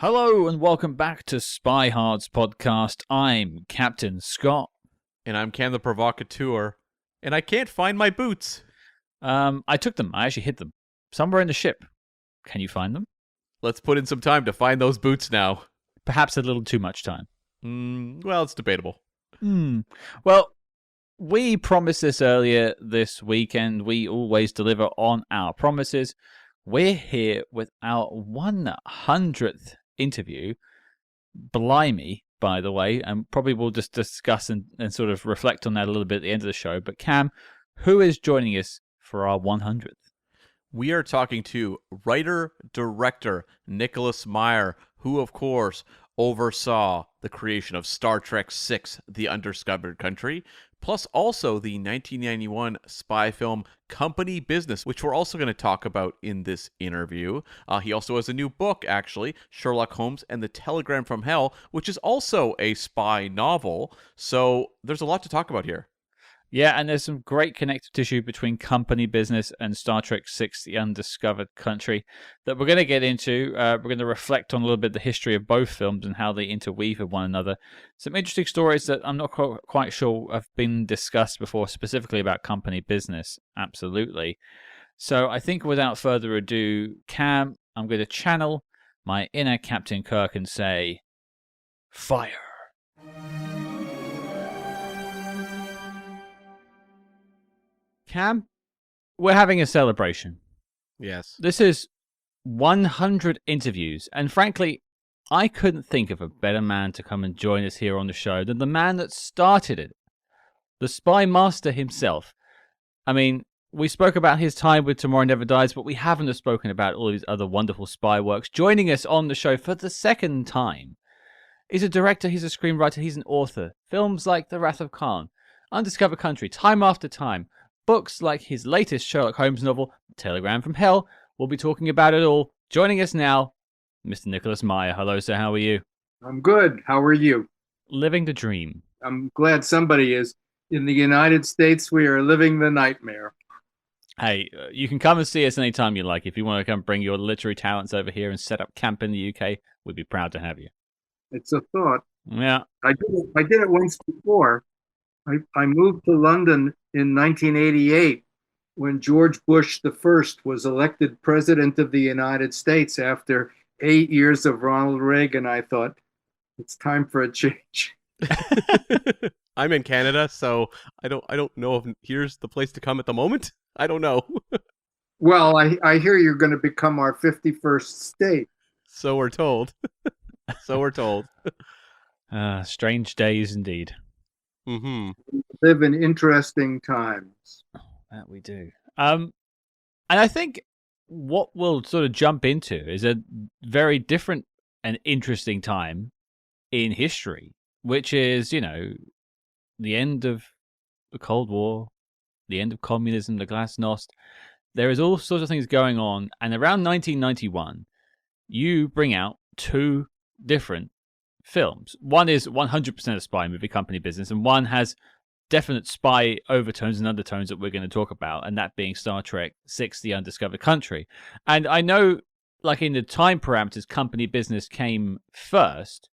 Hello and welcome back to Spyhards podcast. I'm Captain Scott. And I'm Cam the Provocateur. And I can't find my boots. I took them. I actually hid them somewhere in the ship. Can you find them? Let's put in some time to find those boots now. Perhaps a little too much time. Well, it's debatable. Well, we promised this earlier this weekend. We always deliver on our promises. We're here with our 100th interview. Blimey, by the way, and probably we'll just discuss and sort of reflect on that a little bit at the end of the show. But Cam, who is joining us for our 100th? We are talking to writer-director Nicholas Meyer, who, of course, oversaw the creation of Star Trek VI, The Undiscovered Country, plus also the 1991 spy film Company Business, which we're also going to talk about in this interview. He also has a new book, actually, Sherlock Holmes and the Telegram from Hell, which is also a spy novel. So there's a lot to talk about here. Yeah, and there's some great connective tissue between Company Business and Star Trek VI, The Undiscovered Country that we're going to get into. We're going to reflect on a little bit the history of both films and how they interweave with one another. Some interesting stories that I'm not quite sure have been discussed before, specifically about Company Business. Absolutely. So I think without further ado, Cam, I'm going to channel my inner Captain Kirk and say, fire. Cam, we're having a celebration. Yes. This is 100 interviews, and frankly, I couldn't think of a better man to come and join us here on the show than the man that started it, the SpyMaster himself. I mean, we spoke about his time with Tomorrow Never Dies, but we haven't spoken about all of his other wonderful spy works. Joining us on the show for the second time, he's a director, he's a screenwriter, he's an author. Films like The Wrath of Khan, Undiscovered Country, Time After Time, books like his latest Sherlock Holmes novel, Telegram from Hell. We'll be talking about it all. Joining us now, Mr. Nicholas Meyer. Hello, sir. How are you? I'm good. How are you? Living the dream. I'm glad somebody is. In the United States, we are living the nightmare. Hey, you can come and see us anytime you like. If you want to come bring your literary talents over here and set up camp in the UK, we'd be proud to have you. It's a thought. Yeah. I did it once before. I moved to London in 1988 when George Bush I was elected president of the United States after 8 years of Ronald Reagan. I thought, it's time for a change. I'm in Canada, so I don't know if here's the place to come at the moment. I don't know. Well, I hear you're going to become our 51st state. So we're told. So we're told. Strange days indeed. Mm-hmm. We live in interesting times. That we do. And I think what we'll sort of jump into is a very different and interesting time in history, which is, the end of the Cold War, the end of communism, the glasnost. There is all sorts of things going on. And around 1991, you bring out two different films. One is 100% a spy movie, Company Business, and one has definite spy overtones and undertones that we're going to talk about, and that being Star Trek VI, The Undiscovered Country. And I know, like in the time parameters, Company Business came first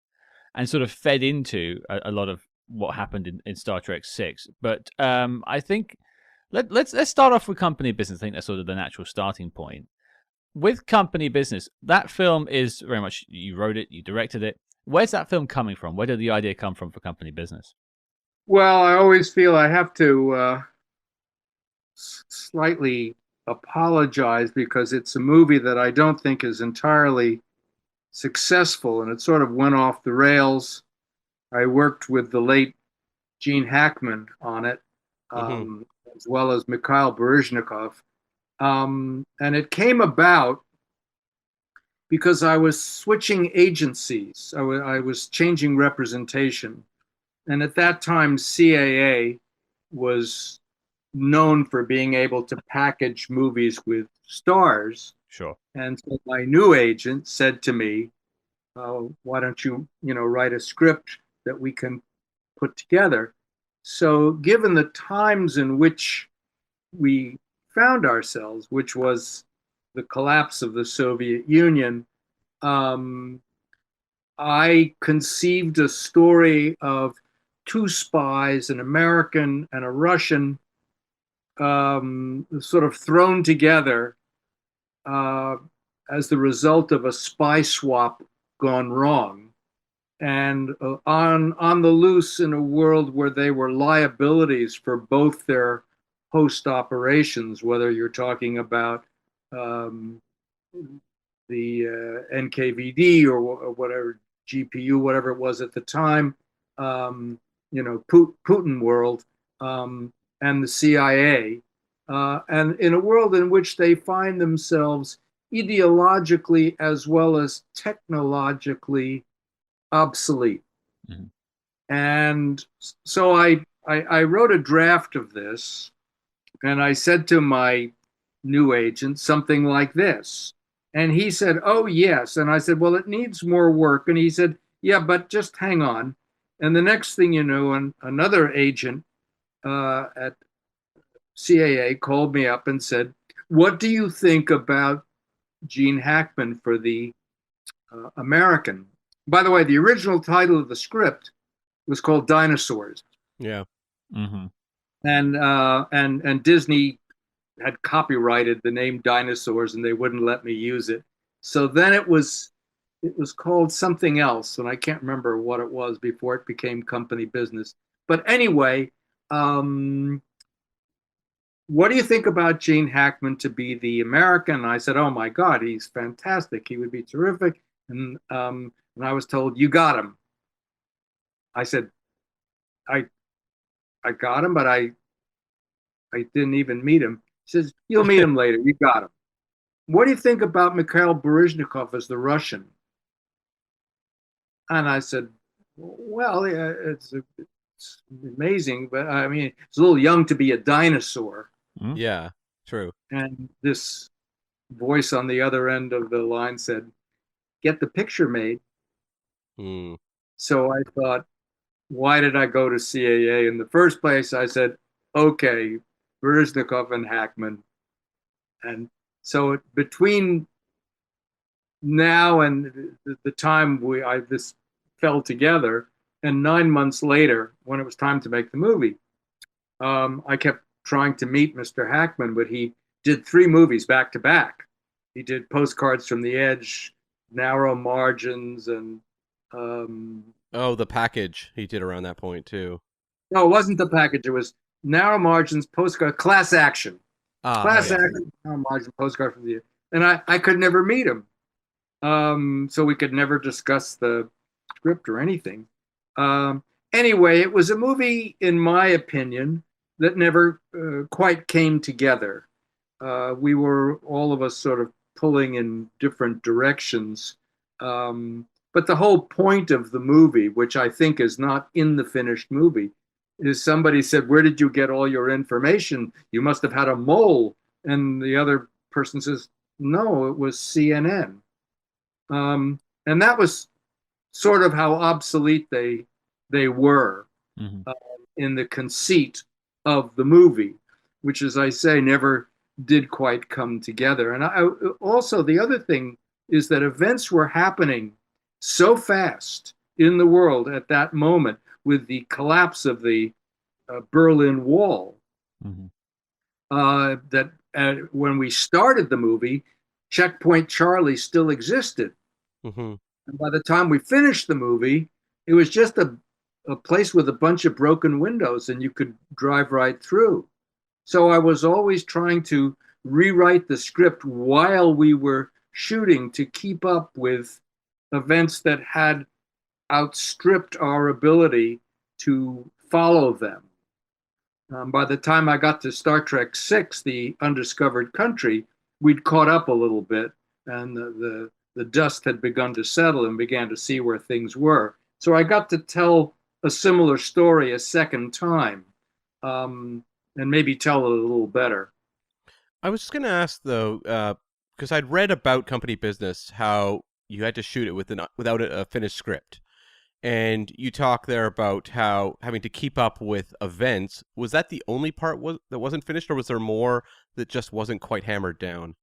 and sort of fed into a lot of what happened in Star Trek VI. But I think let's start off with Company Business. I think that's sort of the natural starting point. With Company Business, that film is very much, you wrote it, you directed it. Where's that film coming from? Where did the idea come from for Company Business? Well, I always feel I have to slightly apologize because it's a movie that I don't think is entirely successful, and it sort of went off the rails. I worked with the late Gene Hackman on it, as well as Mikhail Baryshnikov. And it came about because I was switching agencies. I was changing representation. And at that time, CAA was known for being able to package movies with stars. Sure. And so my new agent said to me, why don't you, write a script that we can put together? So given the times in which we found ourselves, which was the collapse of the Soviet Union, I conceived a story of two spies, an American and a Russian, sort of thrown together uh, as the result of a spy swap gone wrong, and on the loose in a world where they were liabilities for both their host operations, whether you're talking about um, the NKVD or whatever GPU, whatever it was at the time, um, Putin world, and the CIA, and in a world in which they find themselves ideologically as well as technologically obsolete. Mm-hmm. And so I wrote a draft of this, and I said to my new agent something like this. And he said, "Oh, yes." And I said, "Well, it needs more work." And he said, "Yeah, but just hang on." And the next thing you know, another agent at CAA called me up and said, "What do you think about Gene Hackman for the American?" By the way, the original title of the script was called Dinosaurs. Yeah. Mm-hmm. And Disney had copyrighted the name Dinosaurs, and they wouldn't let me use it. So then it was called something else, and I can't remember what it was before it became company business. But anyway, what do you think about Gene Hackman to be the American? And I said, "Oh my God, he's fantastic. He would be terrific." And I was told, "You got him." I said, "I I got him, but I didn't even meet him." He says, "You'll meet him later. You got him." "What do you think about Mikhail Baryshnikov as the Russian?" And I said, "Well, yeah, it's amazing, but I mean, it's a little young to be a dinosaur." Mm-hmm. Yeah, true. And this voice on the other end of the line said, "Get the picture made." Mm. So I thought, why did I go to CAA in the first place? I said, "Okay, Baryshnikov and Hackman." And so between now and the time this fell together, and 9 months later, when it was time to make the movie, I kept trying to meet Mr. Hackman, but he did 3 movies back to back. He did Postcards from the Edge, Narrow Margins, and Oh, the package he did around that point too. no, it wasn't the package. It was Narrow Margins, Postcard, Class Action, Ah, Class yeah. Action, Narrow Margin, Postcard from the Edge. And I could never meet him. So we could never discuss the script or anything. Um, anyway, it was a movie, in my opinion, that never quite came together. We were all of us sort of pulling in different directions. But the whole point of the movie, which I think is not in the finished movie, is somebody said, "Where did you get all your information? You must have had a mole." And the other person says, "No, it was CNN." And that was sort of how obsolete they were Mm-hmm. in the conceit of the movie, which, as I say, never did quite come together. And also the other thing is that events were happening so fast in the world at that moment with the collapse of the Berlin Wall, Mm-hmm. that when we started the movie, Checkpoint Charlie still existed. Mm-hmm. And by the time we finished the movie, it was just a place with a bunch of broken windows and you could drive right through. So I was always trying to rewrite the script while we were shooting to keep up with events that had outstripped our ability to follow them. By the time I got to Star Trek VI, The Undiscovered Country, we'd caught up a little bit, and the dust had begun to settle and began to see where things were. So I got to tell a similar story a second time, and maybe tell it a little better. I was just gonna ask though, because I'd read about company business how you had to shoot it without a finished script, and you talk there about how having to keep up with events. Was that the only part that wasn't finished, or was there more that just wasn't quite hammered down?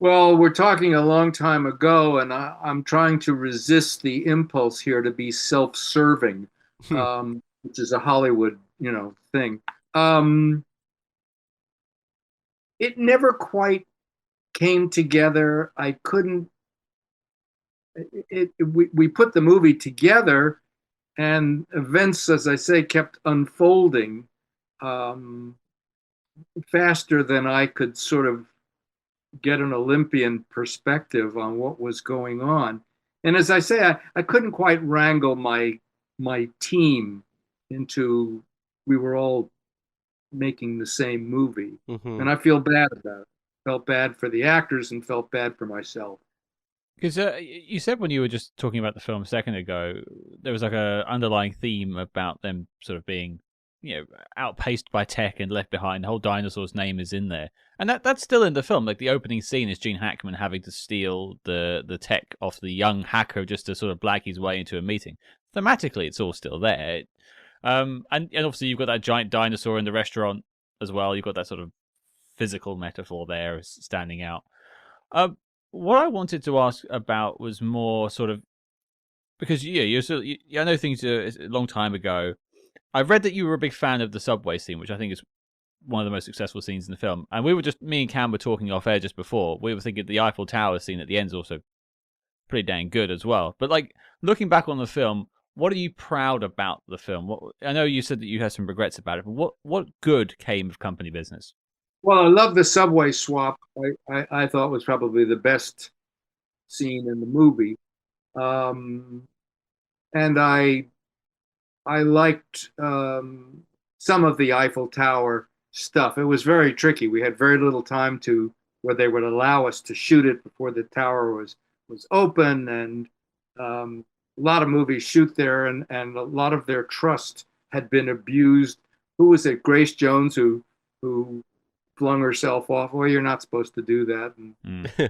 Well, we're talking a long time ago, and I'm trying to resist the impulse here to be self-serving, which is a Hollywood, thing. Um, it never quite came together. I couldn't. We put the movie together, and events, as I say, kept unfolding um, faster than I could sort of get an Olympian perspective on what was going on. And as I say, I couldn't quite wrangle my team into we were all making the same movie. Hmm. And I feel bad about it. Felt bad for the actors and felt bad for myself. Because you said when you were just talking about the film a second ago, there was like a underlying theme about them sort of being, outpaced by tech and left behind. The whole dinosaur's name is in there, and that's still in the film. Like the opening scene is Gene Hackman having to steal the tech off the young hacker just to sort of blag his way into a meeting. Thematically, it's all still there. And obviously you've got that giant dinosaur in the restaurant as well. You've got that sort of physical metaphor there as standing out. Um, what I wanted to ask about was more sort of because I know things a long time ago. I've read that you were a big fan of the subway scene, which I think is one of the most successful scenes in the film. And me and Cam were talking off air just before. We were thinking the Eiffel Tower scene at the end is also pretty dang good as well. But like looking back on the film, what are you proud about the film? I know you said that you had some regrets about it, but what good came of company business? Well, I love the subway swap. I thought was probably the best scene in the movie. Um, and I liked some of the Eiffel Tower stuff. It was very tricky. We had very little time to where they would allow us to shoot it before the tower was open, and a lot of movies shoot there, and a lot of their trust had been abused. Who was it? Grace Jones who flung herself off. Well, you're not supposed to do that, and Mm.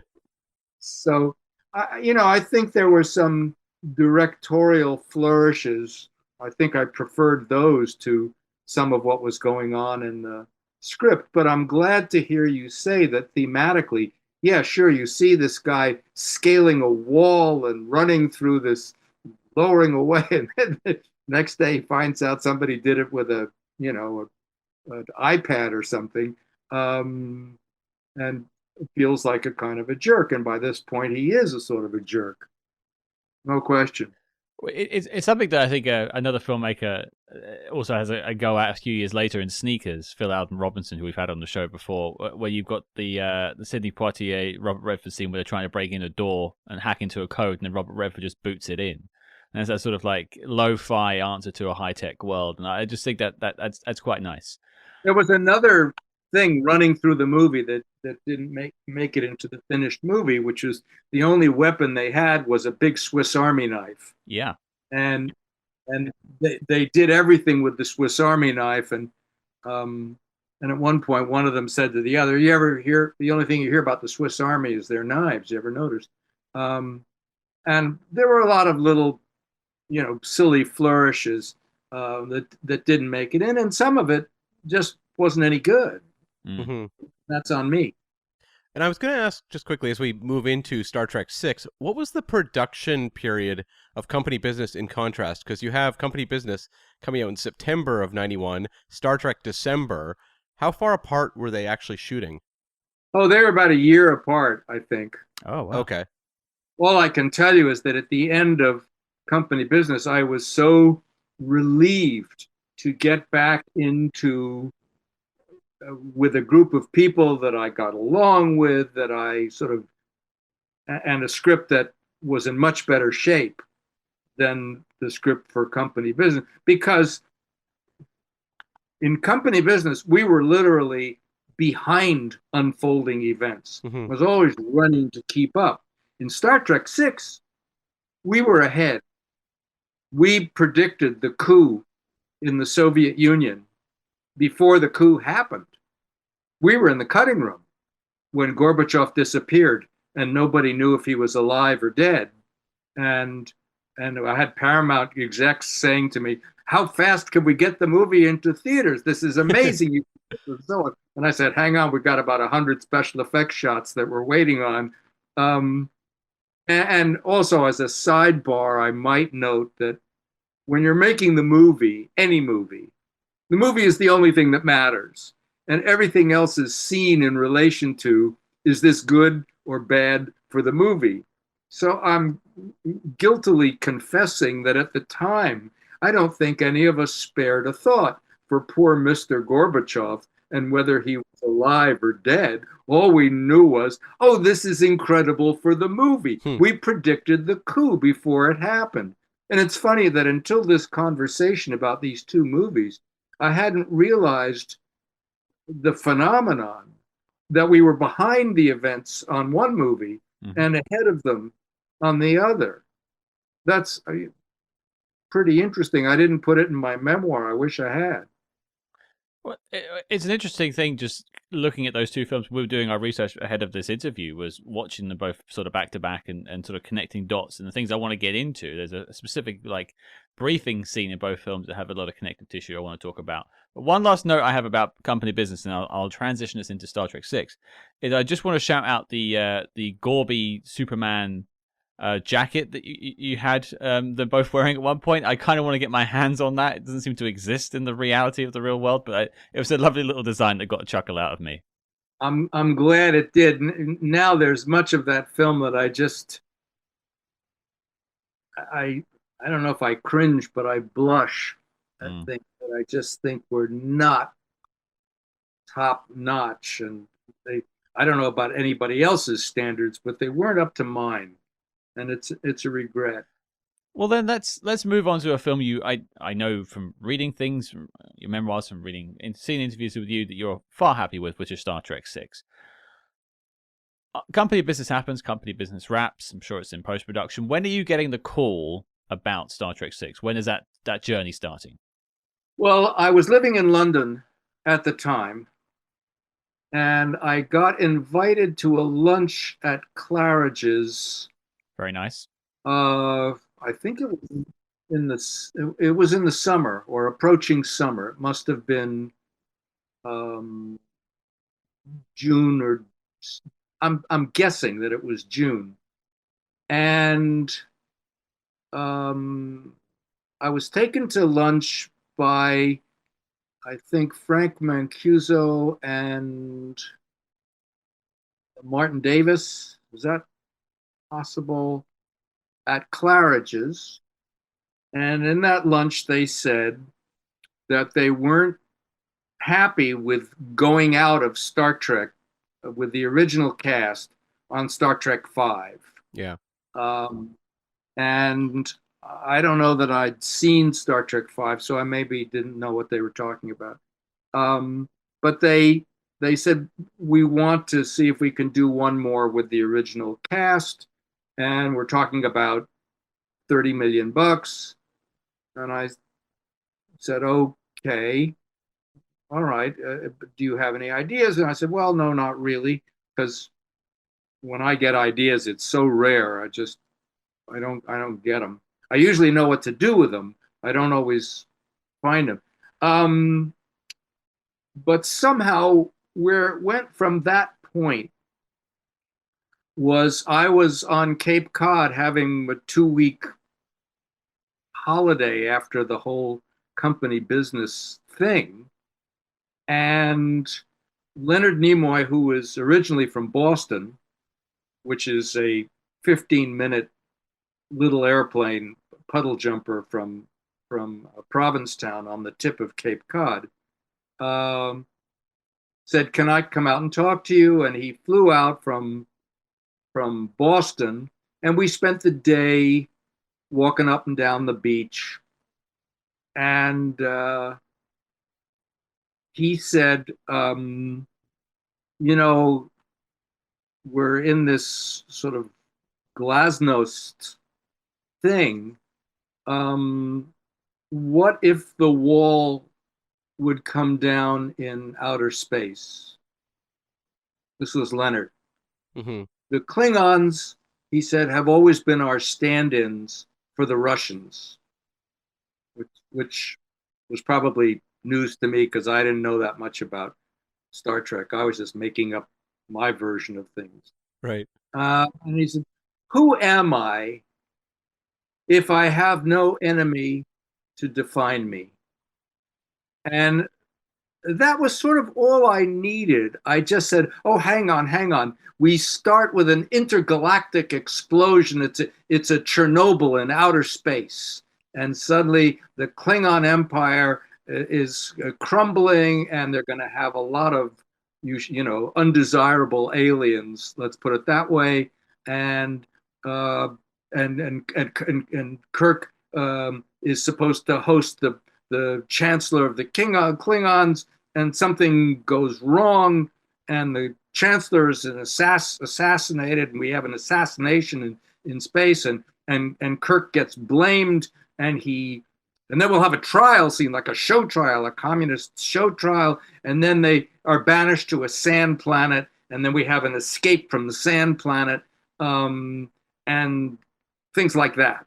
so I think there were some directorial flourishes. I think I preferred those to some of what was going on in the script. But I'm glad to hear you say that thematically, yeah, sure, you see this guy scaling a wall and running through this, lowering away, and then the next day he finds out somebody did it with an iPad or something, and feels like a kind of a jerk. And by this point, he is a sort of a jerk, no question. It's something that I think another filmmaker also has a go at a few years later in Sneakers, Phil Alden Robinson, who we've had on the show before, where you've got the Sidney Poitier Robert Redford scene where they're trying to break in a door and hack into a code, and then Robert Redford just boots it in. And it's that sort of like lo-fi answer to a high-tech world, and I just think that's quite nice. There was another thing running through the movie that didn't make it into the finished movie, which was the only weapon they had was a big Swiss Army knife, Yeah. and they did everything with the Swiss Army knife, um, and at one point one of them said to the other, "You ever hear the only thing you hear about the Swiss Army is their knives? You ever noticed?" Um, and there were a lot of little, silly flourishes that didn't make it in, and some of it just wasn't any good. Mm. Hmm. That's on me. And I was going to ask just quickly as we move into Star Trek 6, what was the production period of Company Business in contrast? Because you have Company Business coming out in September of 91, Star Trek December. How far apart were they actually shooting? Oh, they're about a year apart, I think. Oh wow. Okay. All I can tell you is that at the end of Company Business, I was so relieved to get back into with a group of people that I got along with, that I sort of, and a script that was in much better shape than the script for Company Business. Because in Company Business, we were literally behind unfolding events. Hmm. I was always running to keep up. In Star Trek 6, we were ahead. We predicted the coup in the Soviet Union before the coup happened. We were in the cutting room when Gorbachev disappeared and nobody knew if he was alive or dead. And I had Paramount execs saying to me, how fast can we get the movie into theaters? This is amazing. And I said, hang on, we've got about 100 special effects shots that we're waiting on. Um, and also, as a sidebar, I might note that when you're making the movie, any movie, the movie is the only thing that matters. And everything else is seen in relation to, is this good or bad for the movie? So I'm guiltily confessing that at the time, I don't think any of us spared a thought for poor Mr. Gorbachev and whether he was alive or dead. All we knew was, oh, this is incredible for the movie. We predicted the coup before it happened. And it's funny that until this conversation about these two movies, I hadn't realized the phenomenon that we were behind the events on one movie and ahead of them on the other. That's pretty interesting. I didn't put it in my memoir. I wish I had. Well, it's an interesting thing just looking at those two films. We were doing our research ahead of this interview, was watching them both sort of back to back and sort of connecting dots and the things I want to get into. There's a specific like briefing scene in both films that have a lot of connective tissue I want to talk about. But one last note I have about company business, and I'll transition us into Star Trek 6, is I just want to shout out the Gorby Superman jacket that you had them both wearing at one point. I kind of want to get my hands on that. It doesn't seem to exist in the reality of the real world, but it was a lovely little design that got a chuckle out of me. I'm glad it did. Now there's much of that film that I don't know if I cringe, but I blush at things that I just think were not top notch, and I don't know about anybody else's standards, but they weren't up to mine, and it's a regret. Well, then let's move on to a film I know from reading things, from your memoirs, from reading and seeing interviews with you, that you're far happy with, which is Star Trek 6. Company business happens, company business wraps. I'm sure it's in post production. When are you getting the call about Star Trek 6? When is that journey starting? Well, I was living in London at the time, and I got invited to a lunch at Claridge's. Very nice. I think it was it was in the summer or approaching summer. It must have been June, or I'm guessing that it was June. And I was taken to lunch by, I think, Frank Mancuso and Martin Davis. Was that possible? At Claridge's. And in that lunch, they said that they weren't happy with going out of Star Trek with the original cast on Star Trek 5. Yeah. And I don't know that I'd seen Star Trek 5, so I maybe didn't know what they were talking about. But they said, we want to see if we can do one more with the original cast, and we're talking about $30 million. And I said, okay, all right. Do you have any ideas? And I said, well, no, not really, because when I get ideas, it's so rare. I don't get them. I usually know what to do with them. I don't always find them. But somehow where it went from that point was I was on Cape Cod having a 2-week holiday after the whole company business thing. And Leonard Nimoy, who was originally from Boston, which is a 15-minute little airplane puddle jumper from Provincetown on the tip of Cape Cod, said, can I come out and talk to you? And he flew out from Boston, and we spent the day walking up and down the beach. And he said, you know, we're in this sort of glasnost thing. What if the wall would come down in outer space? This was Leonard. Mm-hmm. The Klingons, he said, have always been our stand-ins for the Russians, which was probably news to me because I didn't know that much about Star Trek. I was just making up my version of things. Right. And he said, "Who am I if I have no enemy to define me?" And that was sort of all I needed. I just said, "Oh, hang on, hang on. We start with an intergalactic explosion. It's a Chernobyl in outer space, and suddenly the Klingon Empire is crumbling, and they're going to have a lot of undesirable aliens. Let's put it that way." And uh, and Kirk is supposed to host the chancellor of the Klingons, and something goes wrong, and the chancellor is assassinated, and we have an assassination in space, and Kirk gets blamed, and then we'll have a trial scene, like a show trial, a communist show trial, and then they are banished to a sand planet, and then we have an escape from the sand planet, and things like that.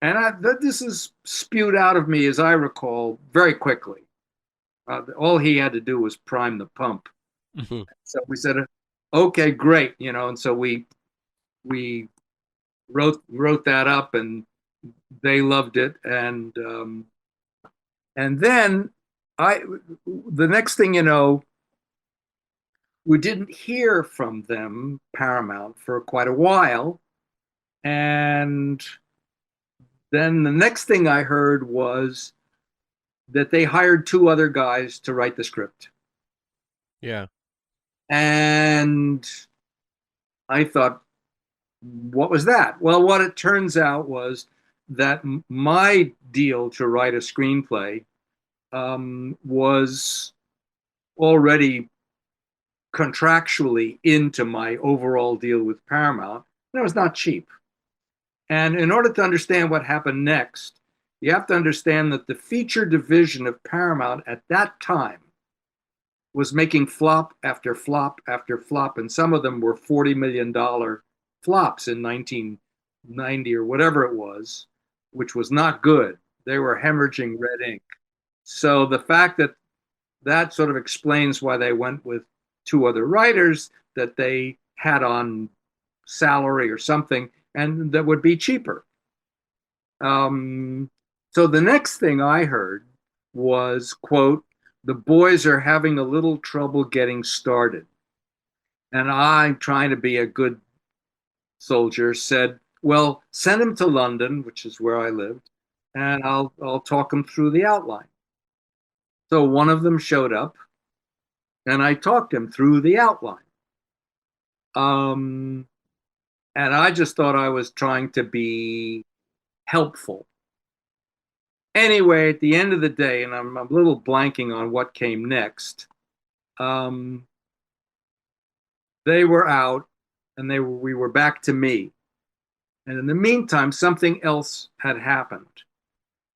And this is spewed out of me, as I recall, very quickly. All he had to do was prime the pump. Mhm. So we said, "Okay, great," and so we wrote that up, and they loved it, and then the next thing you know, we didn't hear from them, Paramount, for quite a while, and then the next thing I heard was that they hired two other guys to write the script. Yeah. And I thought, what was that? Well, what it turns out was that my deal to write a screenplay was already contractually into my overall deal with Paramount. And it was not cheap. And in order to understand what happened next, you have to understand that the feature division of Paramount at that time was making flop after flop after flop, and some of them were $40 million flops in 1990 or whatever it was, which was not good. They were hemorrhaging red ink. So the fact that sort of explains why they went with two other writers that they had on salary or something, and that would be cheaper. So the next thing I heard was, quote, "The boys are having a little trouble getting started." And I, trying to be a good soldier, said, "Well, send them to London," which is where I lived, "and I'll talk them through the outline." So one of them showed up, and I talked him through the outline. And I just thought I was trying to be helpful. Anyway, at the end of the day, and I'm a little blanking on what came next, um, they were out, and we were back to me. And in the meantime, something else had happened.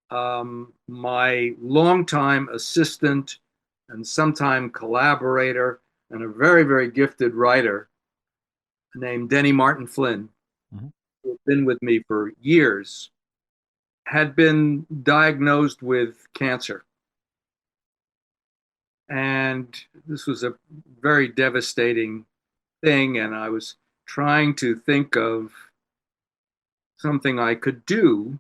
My longtime assistant and sometime collaborator and a very, very gifted writer named Denny Martin Flynn, Mhm. who had been with me for years, had been diagnosed with cancer. And this was a very devastating thing. And I was trying to think of something I could do.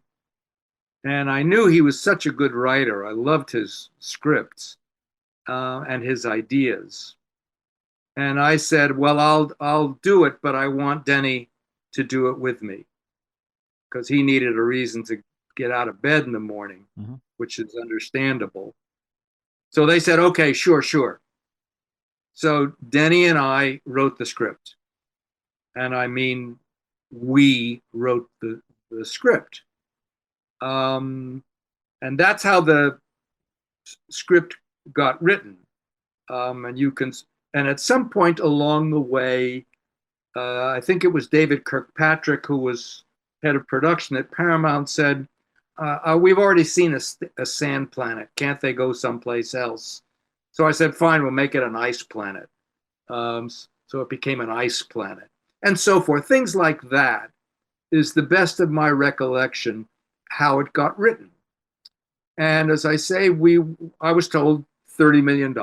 And I knew he was such a good writer. I loved his scripts and his ideas. And I said, "Well, I'll do it, but I want Denny to do it with me," because he needed a reason to get out of bed in the morning, Mhm. which is understandable. So they said, "Okay, sure, sure." So Denny and I wrote the script. And I mean, we wrote the script. Um, and that's how the script got written. And you can, and at some point along the way, I think it was David Kirkpatrick, who was head of production at Paramount, said, "We've already seen a sand planet. Can't they go someplace else?" So I said, "Fine, we'll make it an ice planet." So it became an ice planet, and so forth. Things like that is the best of my recollection how it got written. And as I say, I was told $30 million.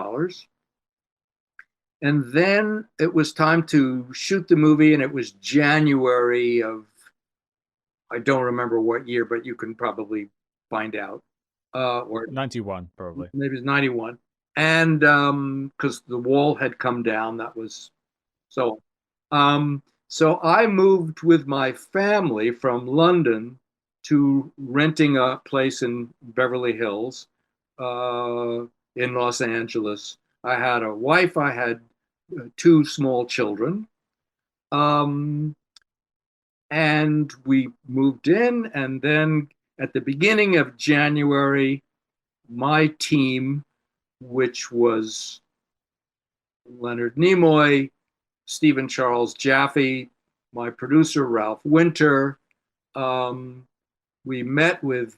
And then it was time to shoot the movie, and it was January of, I don't remember what year, but you can probably find out. Or 91, probably. maybe it's 91. And because the wall had come down, that was so. So I moved with my family from London to renting a place in Beverly Hills, uh, in Los Angeles. I had a wife, I had two small children. Um, and we moved in. And then at the beginning of January, my team, which was Leonard Nimoy, Stephen Charles Jaffe, my producer Ralph Winter. Um, we met with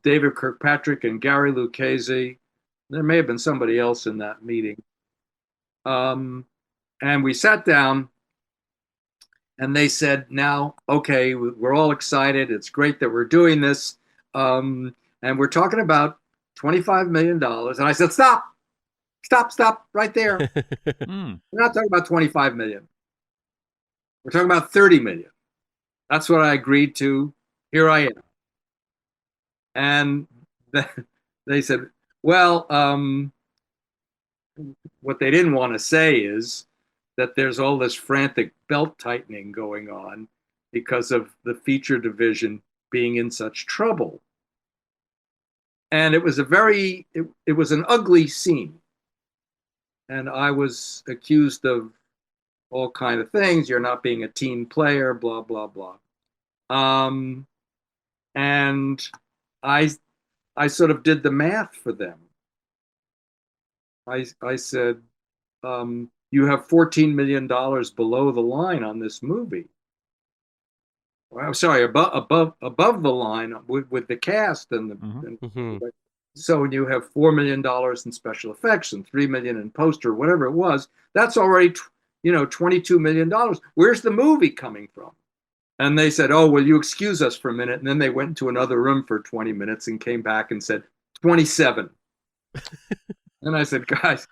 David Kirkpatrick and Gary Lucchese. There may have been somebody else in that meeting. And we sat down, and they said, "Now, okay, we're all excited. It's great that we're doing this, and we're talking about $25 million." And I said, "Stop, stop, stop, right there. Hmm. We're not talking about 25 million. We're talking about 30 million. That's what I agreed to. Here I am." And they said, "Well, what they didn't want to say is that there's all this frantic belt tightening going on because of the feature division being in such trouble." And it was it was an ugly scene. And I was accused of all kind of things. You're not being a team player, blah, blah, blah. Um, and I I sort of did the math for them. I said, you have $14 million below the line on this movie. Well, I'm sorry, above the line with the cast and the. Mhm. And Mhm. so you have $4 million in special effects and 3 million in poster, whatever it was. That's already, $22 million. Where's the movie coming from? And they said, "Oh, will you excuse us for a minute?" And then they went into another room for 20 minutes and came back and said, 27. And I said, "Guys,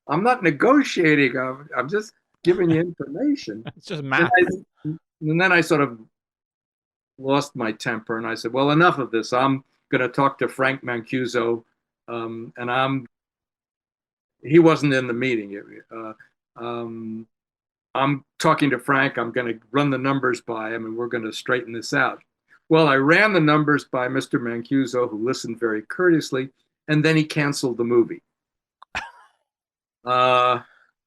I'm not negotiating. I'm just giving you information." It's just And, math. and then I sort of lost my temper, and I said, "Well, enough of this. I'm going to talk to Frank Mancuso." And he wasn't in the meeting. Um, I'm talking to Frank. I'm going to run the numbers by him, and we're going to straighten this out. Well, I ran the numbers by Mr. Mancuso, who listened very courteously, and then he canceled the movie. Uh,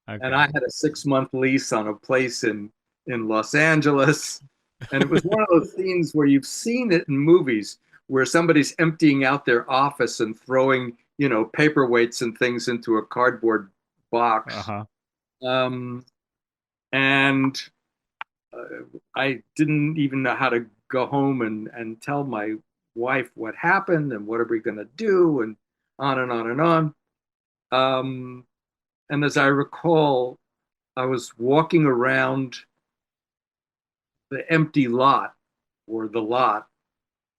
and Okay. I had a 6-month lease on a place in Los Angeles. And it was one of those scenes where you've seen it in movies where somebody's emptying out their office and throwing, paperweights and things into a cardboard box. Uh-huh. Um, and I didn't even know how to go home and tell my wife what happened and what are we going to do, and on and on and on. Um, and as I recall, I was walking around the empty lot, or the lot,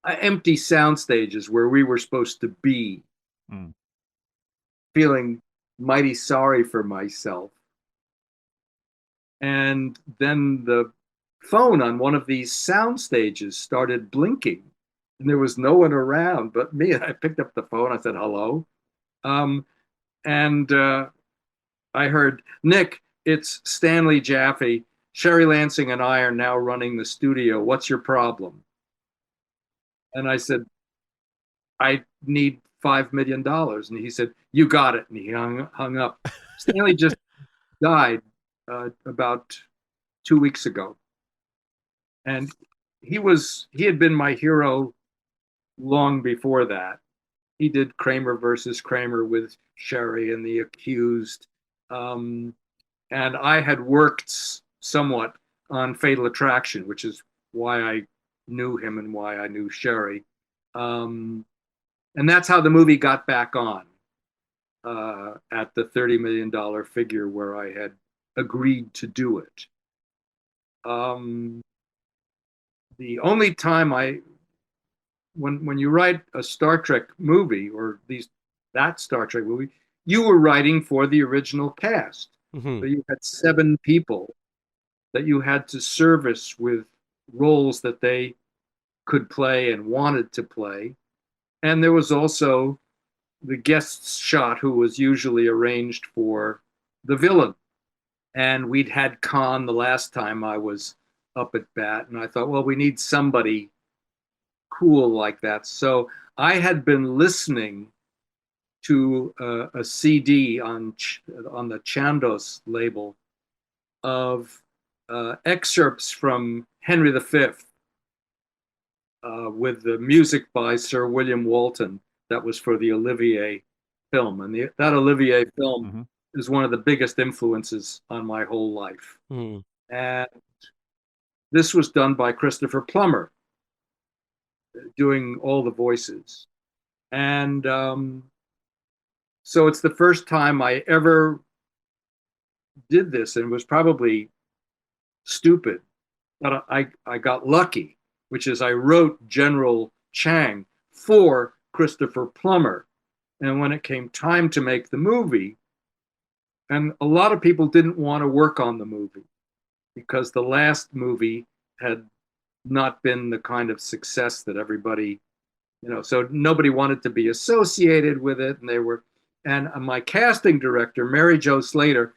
empty sound stages where we were supposed to be, Mm. feeling mighty sorry for myself. And then the phone on one of these sound stages started blinking, and there was no one around but me. And I picked up the phone. I said, "Hello." Um, and I heard, "Nick, it's Stanley Jaffe. Sherry Lansing and I are now running the studio. What's your problem?" And I said, "I need $5 million." And he said, "You got it." And he hung up. Stanley just died about 2 weeks ago. And he had been my hero long before that. He did Kramer versus Kramer with Sherry and The Accused. Um, and I had worked somewhat on Fatal Attraction, which is why I knew him and why I knew Sherry. And that's how the movie got back on, at the $30 million figure where I had agreed to do it. The only time I when you write a Star Trek movie, or that Star Trek movie, you were writing for the original cast. Mm-hmm. So you had 7 people that you had to service with roles that they could play and wanted to play. And there was also the guest shot, who was usually arranged for the villain. And we'd had Khan the last time I was up at bat, and I thought, well, we need somebody cool like that. So I had been listening to a CD on the Chandos label of excerpts from Henry V, with the music by Sir William Walton that was for the Olivier film. And that Olivier film is one of the biggest influences on my whole life. Mm-hmm. And this was done by Christopher Plummer, doing all the voices. And so it's the first time I ever did this, and it was probably stupid, but I got lucky, which is I wrote General Chang for Christopher Plummer. And when it came time to make the movie, and a lot of people didn't want to work on the movie because the last movie had not been the kind of success that everybody, so nobody wanted to be associated with it. And my casting director, Mary Jo Slater,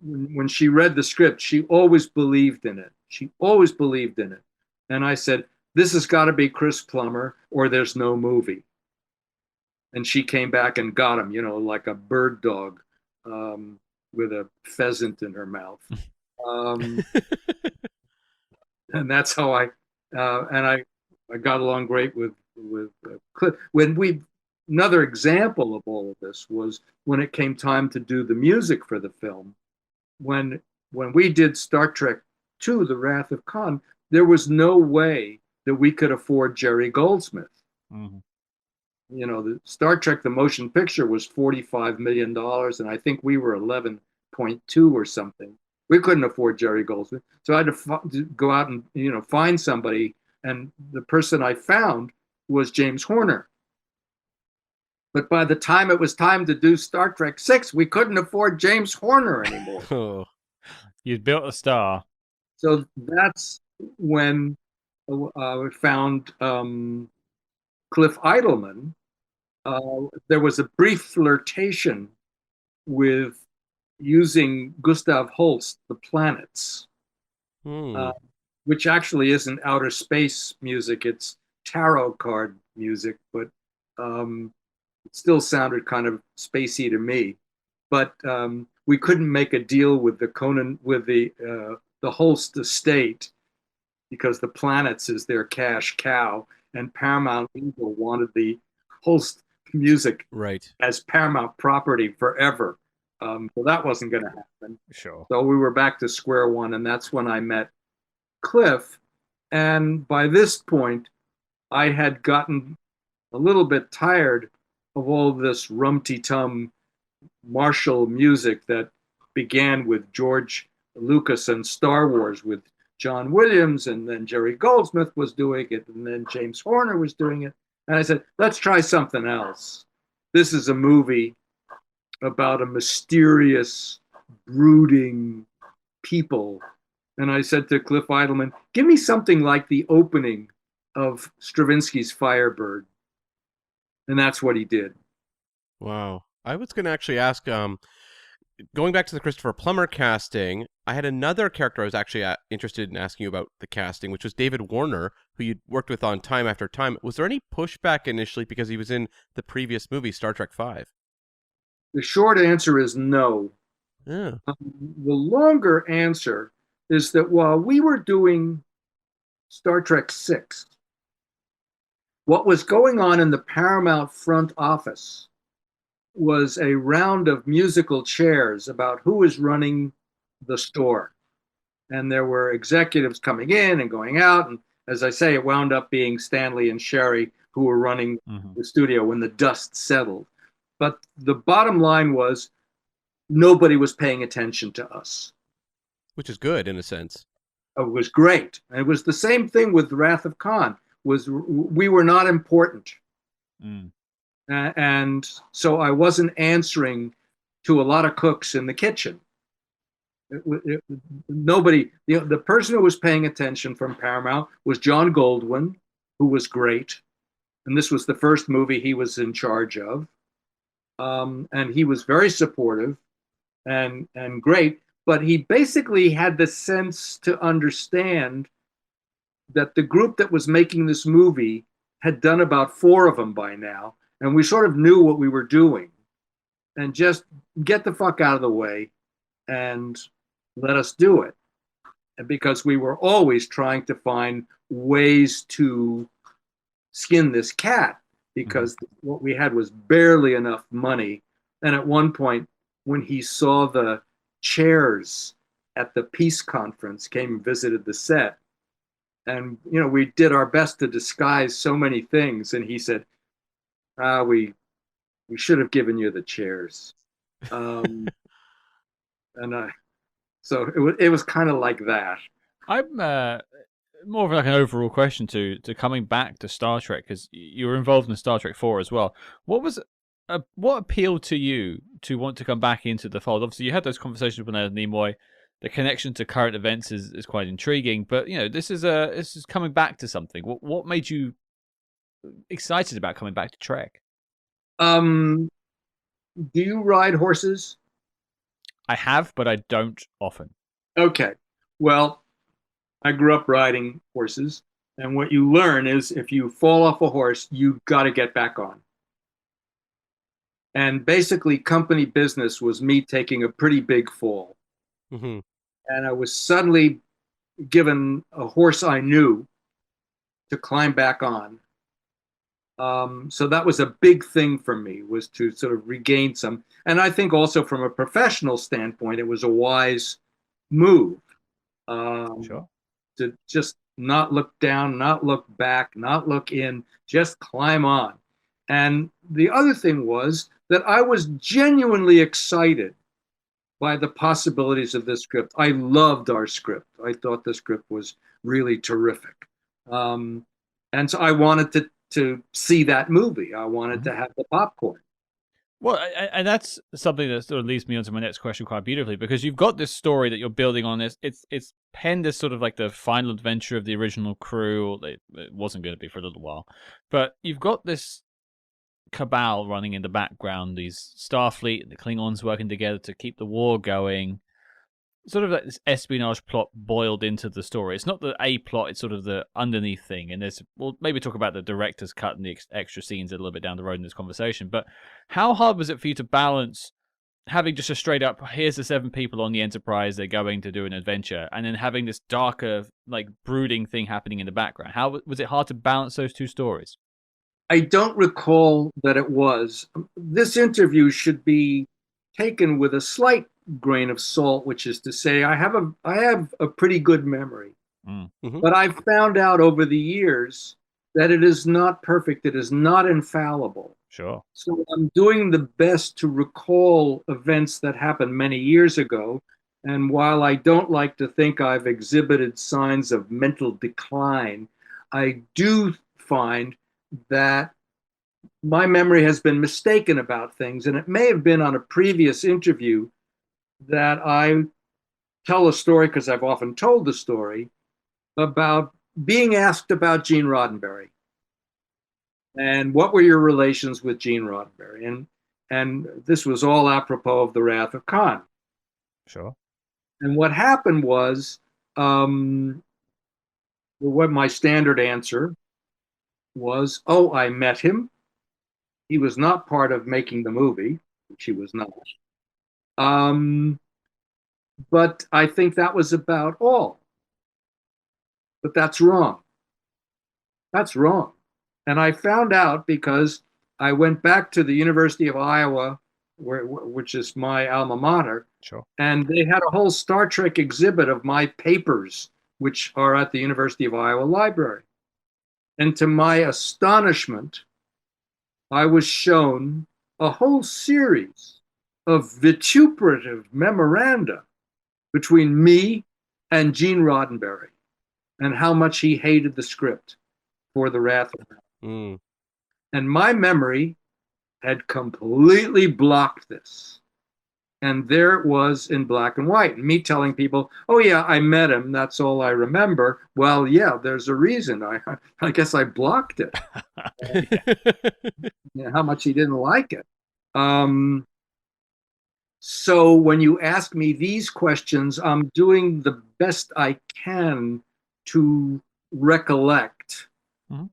when she read the script, she always believed in it. She always believed in it. And I said, this has got to be Chris Plummer or there's no movie. And she came back and got him, like a bird dog with a pheasant in her mouth. And that's how I got along great with Cliff. Another example of all of this was when it came time to do the music for the film. When we did Star Trek II, The Wrath of Khan, there was no way that we could afford Jerry Goldsmith. Mm-hmm. The Star Trek, the motion picture, was $45 million, and I think we were 11.2 or something. We couldn't afford Jerry Goldsmith. So I had to go out and, find somebody. And the person I found was James Horner. But by the time it was time to do Star Trek VI, we couldn't afford James Horner anymore. Oh. You'd built a star. So that's when we found Cliff Idleman. There was a brief flirtation with using Gustav Holst, The Planets, which actually isn't outer space music. It's tarot card music, but it still sounded kind of spacey to me. But we couldn't make a deal with the Holst estate because The Planets is their cash cow, and Paramount Legal wanted the Holst music as Paramount property forever. So that wasn't going to happen. Sure. So we were back to square one, and that's when I met Cliff. And by this point, I had gotten a little bit tired of all this rum-ti-tum martial music that began with George Lucas and Star Wars with John Williams, and then Jerry Goldsmith was doing it, and then James Horner was doing it. And I said, let's try something else. This is a movie about a mysterious, brooding people. And I said to Cliff Idleman, give me something like the opening of Stravinsky's Firebird. And that's what he did. Wow. I was going to actually ask, going back to the Christopher Plummer casting, I had another character I was actually interested in asking you about the casting, which was David Warner, who you'd worked with on Time After Time. Was there any pushback initially because he was in the previous movie, Star Trek V? The short answer is no. Yeah. The longer answer is that while we were doing Star Trek VI, what was going on in the Paramount front office was a round of musical chairs about who is running the store. And there were executives coming in and going out. And as I say, it wound up being Stanley and Sherry who were running the studio when the dust settled. But the bottom line was nobody was paying attention to us. Which is good in a sense. It was great. And it was the same thing with Wrath of Khan. was we were not important. Mm. And so I wasn't answering to a lot of cooks in the kitchen. Nobody, the person who was paying attention from Paramount was John Goldwyn, who was great. And this was the first movie he was in charge of. And he was very supportive and great. But he basically had the sense to understand that the group that was making this movie had done about 4 of them by now. And we sort of knew what we were doing. And just get the fuck out of the way and let us do it. And because we were always trying to find ways to skin this cat, because what we had was barely enough money. And at one point, when he saw the chairs at the peace conference, came and visited the set, and we did our best to disguise so many things, and he said, we should have given you the chairs. And so it was kind of like that. I'm more of like an overall question to coming back to Star Trek, because you were involved in Star Trek 4 as well. What appealed to you to want to come back into the fold? Obviously, you had those conversations with Leonard Nimoy. The connection to current events is quite intriguing, but this is coming back to something. What made you excited about coming back to Trek? Do you ride horses? I have, but I don't often. Okay. Well, I grew up riding horses, and what you learn is if you fall off a horse, you got to get back on. And basically, company business was me taking a pretty big fall. Mm-hmm. And I was suddenly given a horse I knew to climb back on. So that was a big thing for me, was to sort of regain some. And I think also from a professional standpoint, it was a wise move. Sure. To just not look down, not look back, not look in, just climb on. And the other thing was that I was genuinely excited by the possibilities of this script. I loved our script. I thought the script was really terrific. And so I wanted to see that movie. I wanted to have the popcorn. Well, and that's something that sort of leads me on to my next question quite beautifully, because you've got this story that you're building on. It's penned as sort of like the final adventure of the original crew. It wasn't going to be for a little while, but you've got this cabal running in the background, these Starfleet and the Klingons working together to keep the war going. Sort of like this espionage plot boiled into the story. It's not the A plot, it's sort of the underneath thing. And we'll maybe talk about the director's cut and the extra scenes a little bit down the road in this conversation. But how hard was it for you to balance having just a straight up, here's the 7 people on the Enterprise, they're going to do an adventure, and then having this darker, like, brooding thing happening in the background? How was it hard to balance those two stories? I don't recall that it was. This interview should be taken with a slight grain of salt, which is to say, I have a pretty good memory. Mm-hmm. But I've found out over the years that it is not perfect. It is not infallible. Sure. So I'm doing the best to recall events that happened many years ago. And while I don't like to think I've exhibited signs of mental decline, I do find that my memory has been mistaken about things. And it may have been on a previous interview that I tell a story, because I've often told the story, about being asked about Gene Roddenberry. And what were your relations with Gene Roddenberry? And this was all apropos of The Wrath of Khan. Sure. And what happened was, what my standard answer was, oh, I met him. He was not part of making the movie, which he was not. But I think that was about all. But that's wrong. That's wrong. And I found out because I went back to the University of Iowa, which is my alma mater. Sure. And they had a whole Star Trek exhibit of my papers, which are at the University of Iowa Library. And to my astonishment, I was shown a whole series of vituperative memoranda between me and Gene Roddenberry, and how much he hated the script. for the Wrath of Man. Mm. And my memory had completely blocked this. And there it was in black and white. And me telling people, oh, yeah, I met him. That's all I remember. Well, yeah, there's a reason. I guess I blocked it. How much he didn't like it. So when you ask me these questions, I'm doing the best I can to recollect. Mm-hmm.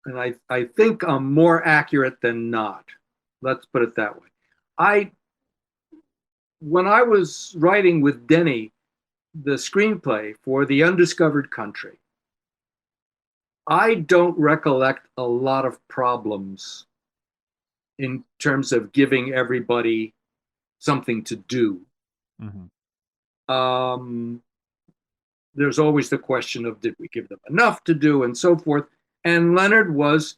And I think I'm more accurate than not. Let's put it that way. When I was writing with Denny the screenplay for The Undiscovered Country, I don't recollect a lot of problems in terms of giving everybody something to do. Mm-hmm. There's always the question of, did we give them enough to do, and so forth. And Leonard was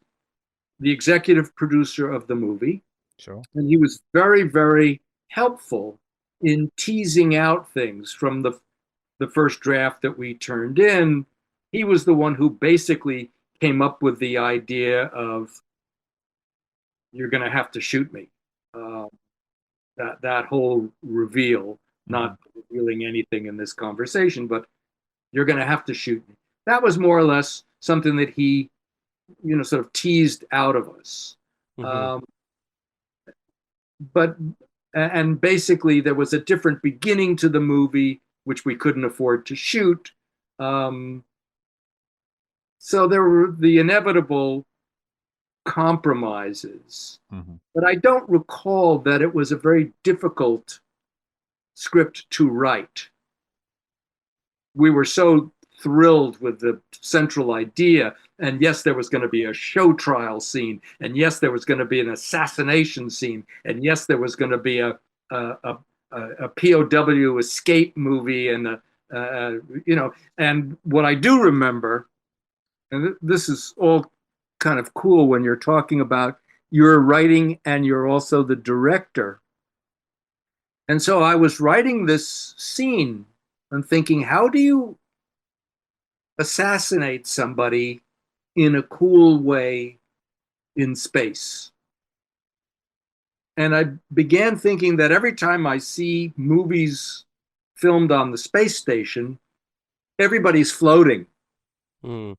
the executive producer of the movie. Sure. And he was very, very helpful in teasing out things from the first draft that we turned in. He was the one who basically came up with the idea of, you're going to have to shoot me. That whole reveal, not revealing anything in this conversation, but you're going to have to shoot me. That was more or less something that he, sort of teased out of us. Mm-hmm. And basically there was a different beginning to the movie, which we couldn't afford to shoot. So there were the inevitable compromises. Mm-hmm. But I don't recall that it was a very difficult script to write. We were so thrilled with the central idea. And yes, there was going to be a show trial scene. And yes, there was going to be an assassination scene. And yes, there was going to be a POW escape movie. And, and what I do remember, and this is all kind of cool when you're talking about you're writing and you're also the director. And so I was writing this scene and thinking, how do you assassinate somebody in a cool way in space? And I began thinking that every time I see movies filmed on the space station, everybody's floating. Mm.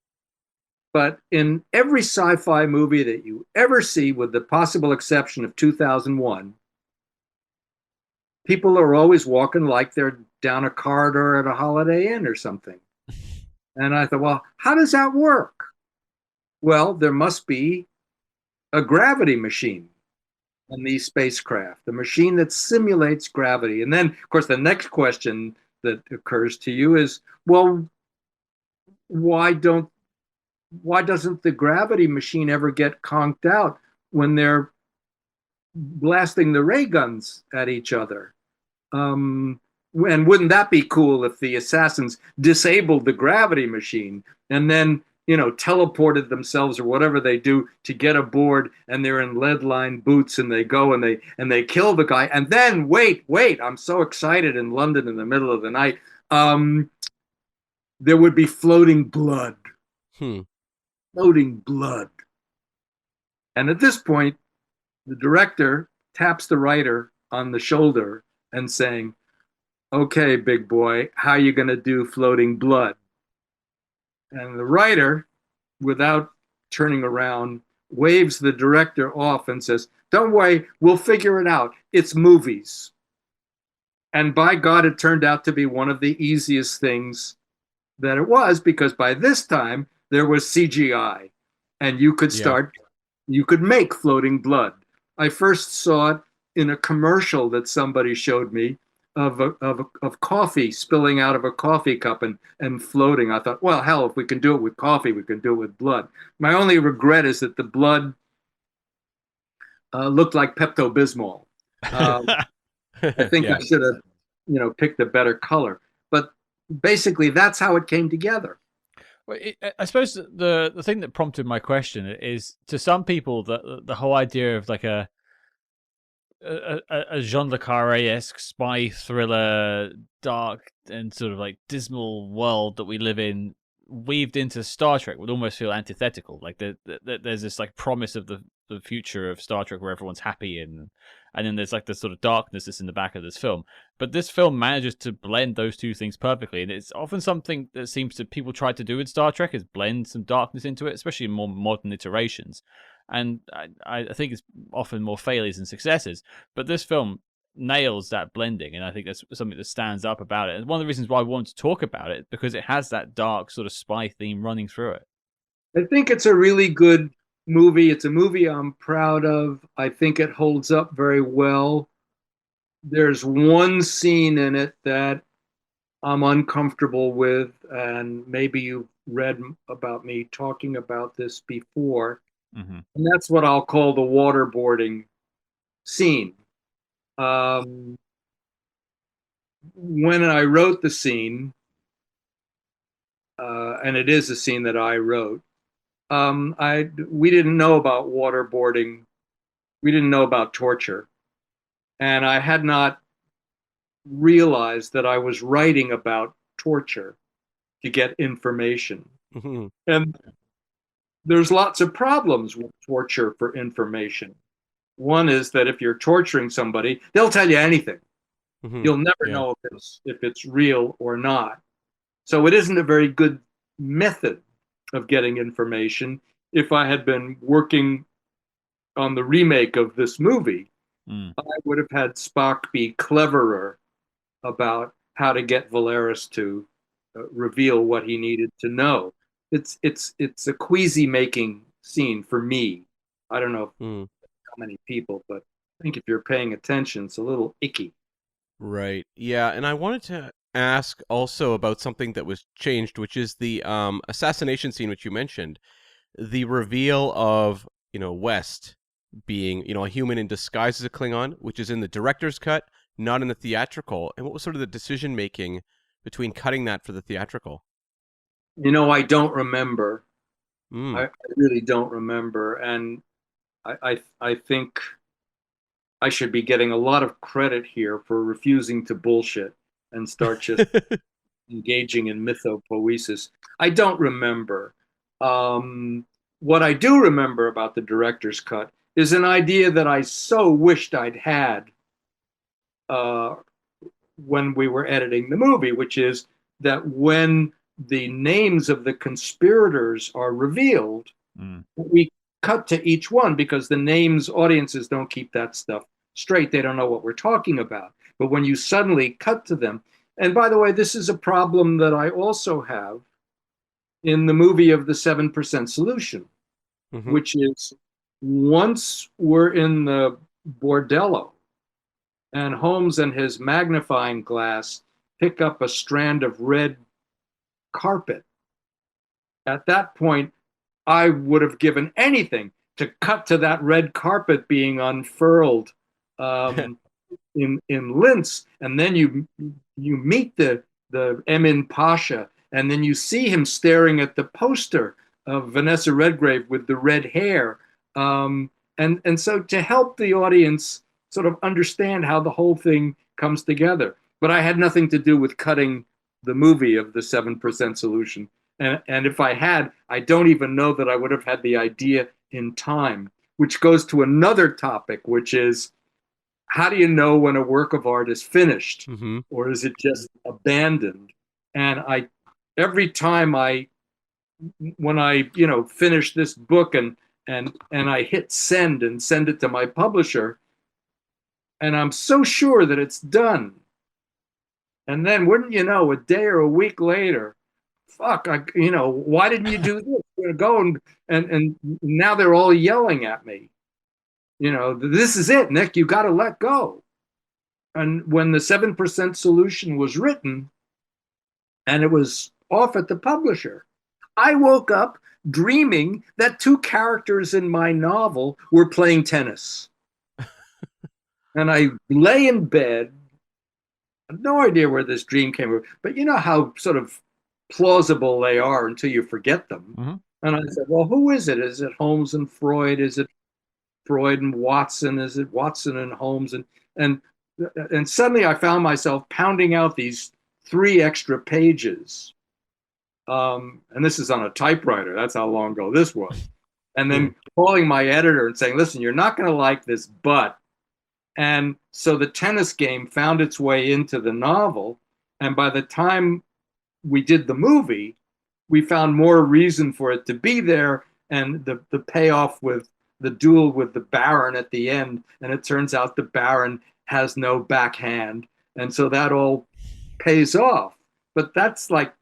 But in every sci-fi movie that you ever see, with the possible exception of 2001, people are always walking like they're down a corridor at a Holiday Inn or something. And I thought, well, how does that work? Well, there must be a gravity machine in these spacecraft, a machine that simulates gravity. And then, of course, the next question that occurs to you is, well, why doesn't the gravity machine ever get conked out when they're blasting the ray guns at each other? And wouldn't that be cool if the assassins disabled the gravity machine and then, teleported themselves or whatever they do to get aboard, and they're in lead-lined boots and they go and they kill the guy. And then wait, I'm so excited in London in the middle of the night. There would be floating blood. Floating blood. And at this point, the director taps the writer on the shoulder and saying, okay, big boy, how are you going to do floating blood? And the writer, without turning around, waves the director off and says, don't worry, we'll figure it out. It's movies. And by God, it turned out to be one of the easiest things that it was, because by this time there was CGI and you could you could make floating blood. I first saw it in a commercial that somebody showed me of coffee spilling out of a coffee cup and floating. I thought, well, hell, if we can do it with coffee, we can do it with blood. My only regret is that the blood looked like Pepto-Bismol. I think I should have, picked a better color. But basically, that's how it came together. Well, I suppose the thing that prompted my question is, to some people, the whole idea of like a Jean le Carré-esque spy thriller, dark and sort of like dismal world that we live in weaved into Star Trek would almost feel antithetical. Like there's this like promise of the future of Star Trek where everyone's happy, and then there's like this sort of darkness that's in the back of this film. But this film manages to blend those two things perfectly, and it's often something that seems to people try to do in Star Trek is blend some darkness into it, especially in more modern iterations. And I think it's often more failures than successes. But this film nails that blending, and I think that's something that stands up about it. And one of the reasons why I want to talk about it because it has that dark sort of spy theme running through it. I think it's a really good movie. It's a movie I'm proud of. I think it holds up very well. There's one scene in it that I'm uncomfortable with, and maybe you've read about me talking about this before, Mm-hmm. and that's what I'll call the waterboarding scene. Um, when I wrote the scene, and it is a scene that I wrote, we didn't know about waterboarding. We didn't know about torture, and I had not realized that I was writing about torture to get information. Mhm. And there's lots of problems with torture for information. One is that if you're torturing somebody, they'll tell you anything. Mhm. You'll never Yeah. know if it's real or not. So it isn't a very good method of getting information. If I had been working on the remake of this movie, Mm. I would have had Spock be cleverer about how to get Valeris to reveal what he needed to know. It's a queasy making scene for me. I don't know Mm. how many people, but I think if you're paying attention, it's a little icky. Right. Yeah, and I wanted to ask also about something that was changed, which is the assassination scene which you mentioned. The reveal of, West being, a human in disguise as a Klingon, which is in the director's cut, not in the theatrical. And what was sort of the decision making between cutting that for the theatrical? I don't remember. Mm. I really don't remember, and I think I should be getting a lot of credit here for refusing to bullshit and start just engaging in mythopoesis. I don't remember. What I do remember about the director's cut is an idea that I so wished I'd had uh, when we were editing the movie, which is that when the names of the conspirators are revealed, Mm. we cut to each one because the names, audiences don't keep that stuff straight. They don't know what we're talking about. But when you suddenly cut to them, and by the way, this is a problem that I also have in the movie of the 7% Solution, Hmm. which is once we're in the bordello and Holmes and his magnifying glass pick up a strand of red carpet. At that point, I would have given anything to cut to that red carpet being unfurled um, in Linz, and then you meet the Emin Pasha, and then you see him staring at the poster of Vanessa Redgrave with the red hair, and so to help the audience sort of understand how the whole thing comes together. But I had nothing to do with cutting the movie of the 7% Solution. And if I had, I don't even know that I would have had the idea in time, which goes to another topic, which is how do you know when a work of art is finished Hmm. or is it just abandoned? And every time when I finish this book and I hit send and send it to my publisher, and I'm so sure that it's done, and then wouldn't you know, a day or a week later, fuck, why didn't you do this? You're gonna go and now they're all yelling at me. This is it, Nick. You got to let go. And when the 7% Solution was written and it was off at the publisher, I woke up dreaming that two characters in my novel were playing tennis. And I lay in bed, I have no idea where this dream came from, but you know how sort of plausible they are until you forget them. Mm-hmm. And I said, well, who is it? Is it Holmes and Freud? Is it Freud and Watson? Is it Watson and Holmes? And and suddenly I found myself pounding out these 3 extra pages And this is on a typewriter. That's how long ago this was. And then calling my editor and saying, listen, you're not going to like this, but. And so the tennis game found its way into the novel. And by the time we did the movie, we found more reason for it to be there. And the payoff with the duel with the Baron at the end. And it turns out the Baron has no backhand. And so that all pays off. But that's like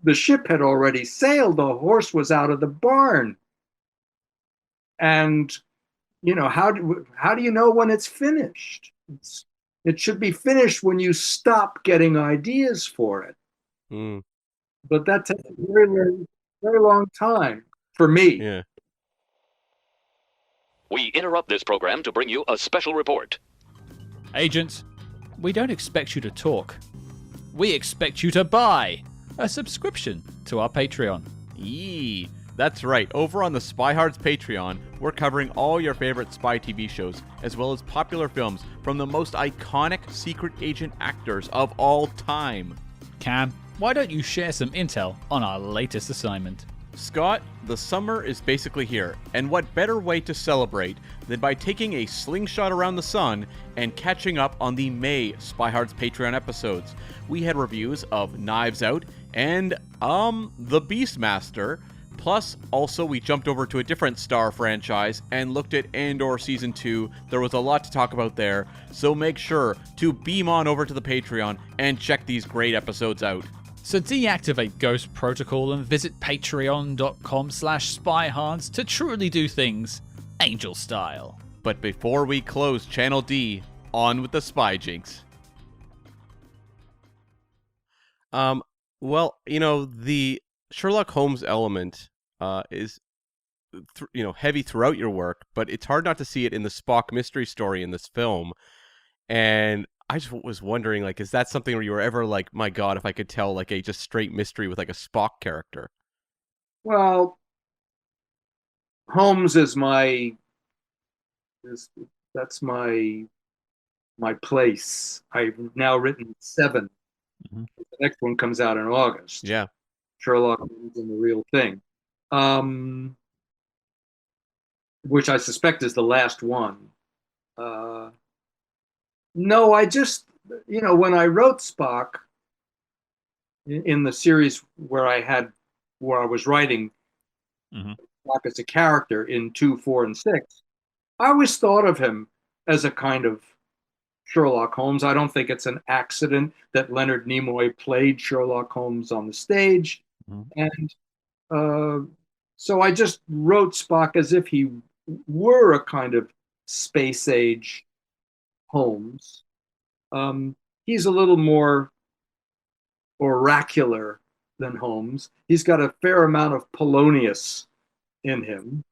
the ship had already sailed, the horse was out of the barn. And how do you know when it's finished? It should be finished when you stop getting ideas for it. Mm. But that takes a very, very, very long time for me. Yeah. We interrupt this program to bring you a special report. Agents, we don't expect you to talk. We expect you to buy a subscription to our Patreon. Yee. That's right. Over on the Spyhards Patreon, we're covering all your favorite spy TV shows, as well as popular films from the most iconic secret agent actors of all time. Cam, why don't you share some intel on our latest assignment? Scott, the summer is basically here, and what better way to celebrate than by taking a slingshot around the sun and catching up on the May Spyhards Patreon episodes. We had reviews of Knives Out and, The Beastmaster. Plus, also, we jumped over to a different Star franchise and looked at Andor Season 2. There was a lot to talk about there, so make sure to beam on over to the Patreon and check these great episodes out. So deactivate Ghost Protocol and visit patreon.com/spyhards to truly do things angel style. But before we close Channel D, on with the Spy Jinx. Well, the Sherlock Holmes element is heavy throughout your work, but it's hard not to see it in the Spock mystery story in this film. And I just was wondering, like, is that something where you were ever like, my God, if I could tell like a just straight mystery with like a Spock character? Well, Holmes is that's my place. I've now written 7. Mm-hmm. The next one comes out in August. Yeah. Sherlock Holmes and the Real Thing, which I suspect is the last one. No, I just, when I wrote Spock in the series where I was writing Spock as a character in 2, 4, and 6, I always thought of him as a kind of Sherlock Holmes. I don't think it's an accident that Leonard Nimoy played Sherlock Holmes on the stage. And so I just wrote Spock as if he were a kind of space age Holmes. He's a little more oracular than Holmes. He's got a fair amount of Polonius in him.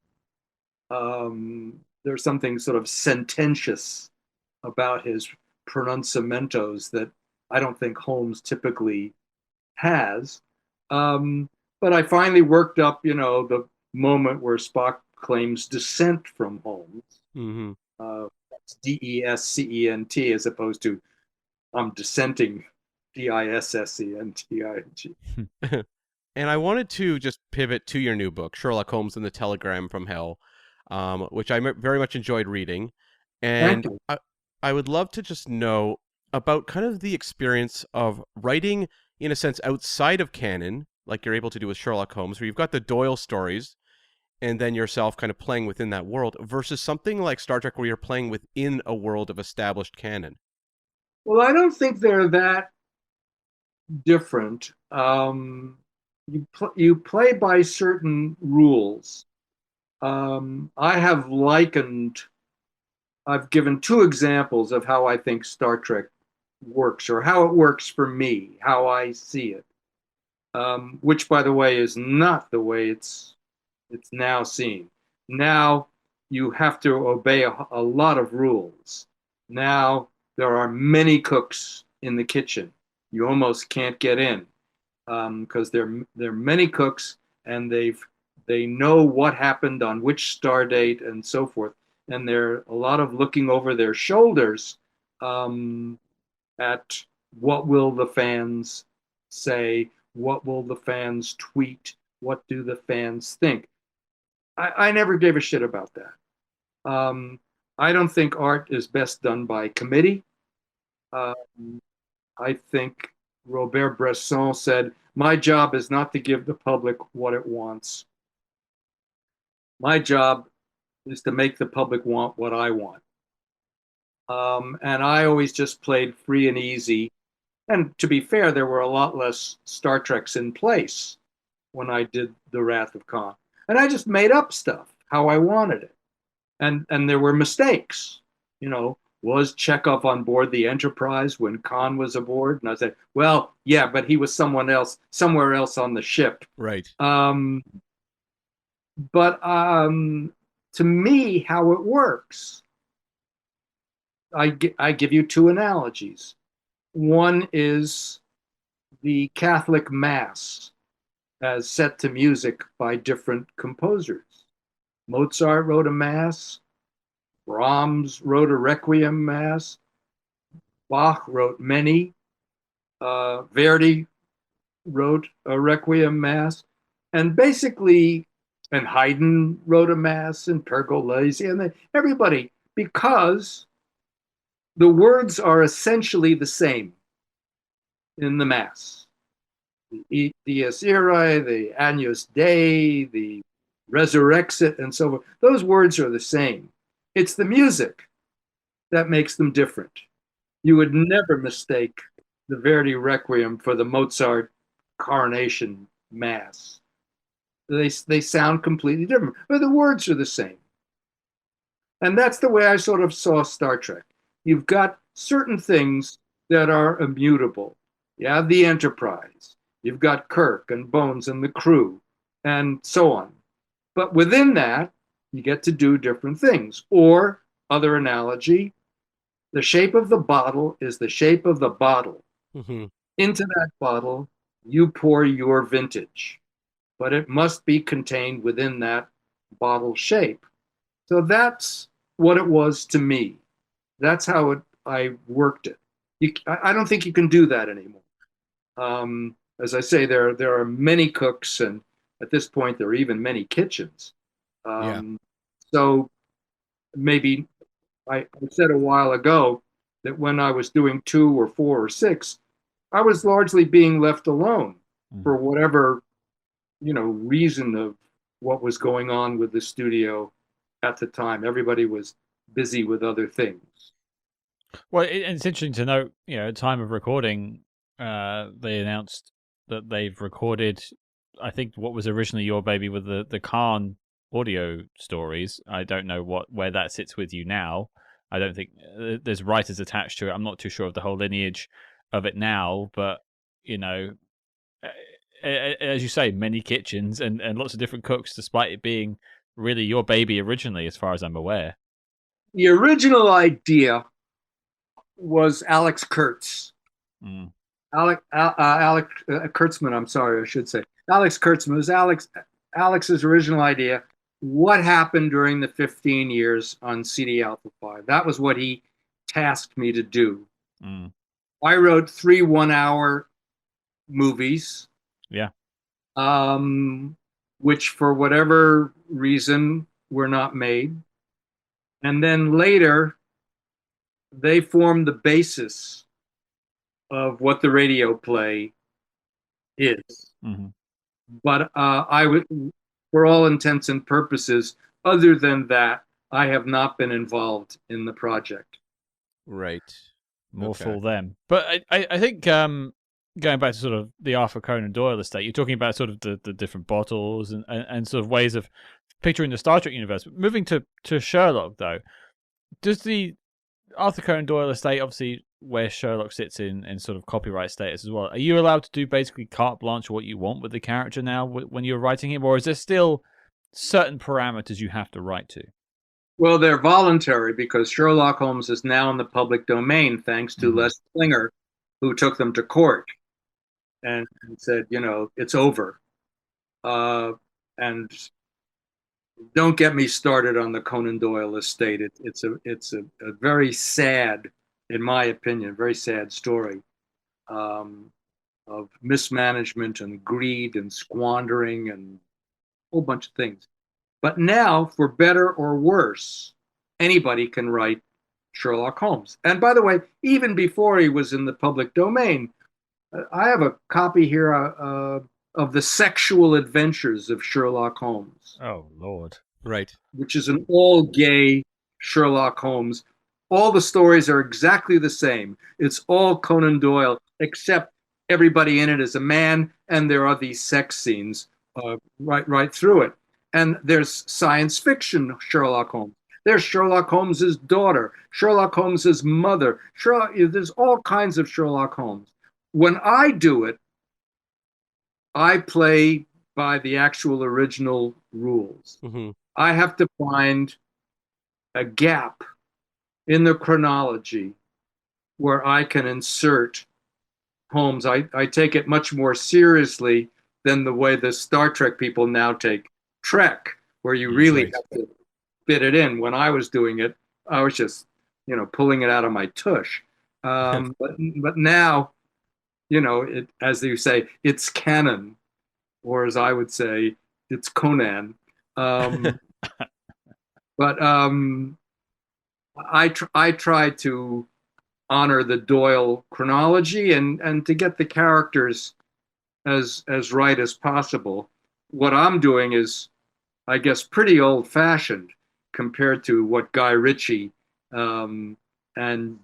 There's something sort of sententious about his pronunciamentos that I don't think Holmes typically has. But I finally worked up, the moment where Spock claims descent from Holmes. Mm-hmm. That's DESCENT as opposed to I'm dissenting DISSENTING. And I wanted to just pivot to your new book, Sherlock Holmes and the Telegram from Hell, which I very much enjoyed reading. And I would love to just know about kind of the experience of writing, in a sense, outside of canon, like you're able to do with Sherlock Holmes, where you've got the Doyle stories and then yourself kind of playing within that world, versus something like Star Trek where you're playing within a world of established canon. Well, I don't think they're that different. You play by certain rules. I've given 2 examples of how I think Star Trek works, or how it works for me, how I see it. Which, by the way, is not the way it's now seen. Now you have to obey a lot of rules. Now there are many cooks in the kitchen. You almost can't get in because there are many cooks, and they know what happened on which star date and so forth. And there are a lot of looking over their shoulders at what will the fans say, what will the fans tweet? What do the fans think? I never gave a shit about that. I don't think art is best done by committee. Um, I think Robert Bresson said, my job is not to give the public what it wants. My job is to make the public want what I want. And I always just played free and easy. And to be fair, there were a lot less Star Treks in place when I did The Wrath of Khan. And I just made up stuff how I wanted it. And there were mistakes. You know, was Chekhov on board the Enterprise when Khan was aboard? And I said, well, yeah, but he was someone else, somewhere else on the ship. Right. But to me, how it works, I give you two analogies. One is the Catholic Mass as set to music by different composers. Mozart wrote a Mass, Brahms wrote a Requiem Mass, Bach wrote many, Verdi wrote a Requiem Mass, and basically, and Haydn wrote a Mass, and Pergolesi, and everybody, because the words are essentially the same in the Mass. The Dies Irae, the Agnus Dei, the Resurrexit, and so forth. Those words are the same. It's the music that makes them different. You would never mistake the Verdi Requiem for the Mozart Coronation Mass. They sound completely different, but the words are the same. And that's the way I sort of saw Star Trek. You've got certain things that are immutable. You have the Enterprise. You've got Kirk and Bones and the crew and so on. But within that, you get to do different things. Or, other analogy, the shape of the bottle is the shape of the bottle. Mm-hmm. Into that bottle, you pour your vintage, but it must be contained within that bottle shape. So that's what it was to me. That's how I worked it. I don't think you can do that anymore. As I say, there are many cooks, and at this point, there are even many kitchens. So maybe I said a while ago that when I was doing 2 or 4 or 6, I was largely being left alone for whatever, reason of what was going on with the studio at the time. Everybody was busy with other things. Well, it's interesting to note, at time of recording, they announced that they've recorded, I think, what was originally Your Baby with the Khan audio stories. I don't know where that sits with you now. I don't think there's writers attached to it. I'm not too sure of the whole lineage of it now, but, as you say, many kitchens and lots of different cooks, despite it being really Your Baby originally, as far as I'm aware. The original idea was Alex Kurtz. Alex Kurtzman, I'm sorry, I should say. Alex Kurtzman. It was Alex's original idea. What happened during the 15 years on CD Alpha 5? That was what he tasked me to do. I wrote 3 one-hour movies. Yeah. Which for whatever reason were not made. And then later, they formed the basis of what the radio play is. But I would, for all intents and purposes, other than that, I have not been involved in the project. Right. More for them. But I think going back to sort of the Arthur Conan Doyle estate, you're talking about sort of the different bottles and sort of ways of picturing the Star Trek universe. Moving to Sherlock, though, does the Arthur Conan Doyle estate, obviously where Sherlock sits in sort of copyright status as well, are you allowed to do basically carte blanche what you want with the character now when you're writing him, or is there still certain parameters you have to write to? Well, they're voluntary because Sherlock Holmes is now in the public domain thanks to Les Klinger, who took them to court and said, it's over. And don't get me started on the Conan Doyle estate. It's a very sad, in my opinion, very sad story. of mismanagement and greed and squandering and a whole bunch of things. But now, for better or worse, anybody can write Sherlock Holmes. And by the way, even before he was in the public domain, I have a copy here of The Sexual Adventures of Sherlock Holmes, Oh, Lord. Right. which is an all gay Sherlock Holmes. All the stories are exactly the same. It's all Conan Doyle, except everybody in it is a man, and there are these sex scenes right through it. And there's science fiction Sherlock Holmes. There's Sherlock Holmes's daughter, Sherlock Holmes's mother. There's all kinds of Sherlock Holmes. When I do it, I play by the actual original rules. Mm-hmm. I have to find a gap in the chronology where I can insert Holmes. I take it much more seriously than the way the Star Trek people now take Trek, where you really Right. have to fit it in. When I was doing it, I was just, pulling it out of my tush. But now, as you say, it's canon, or as I would say, it's Conan. But I try to honor the Doyle chronology and to get the characters as right as possible. What I'm doing is, I guess, pretty old-fashioned compared to what Guy Ritchie and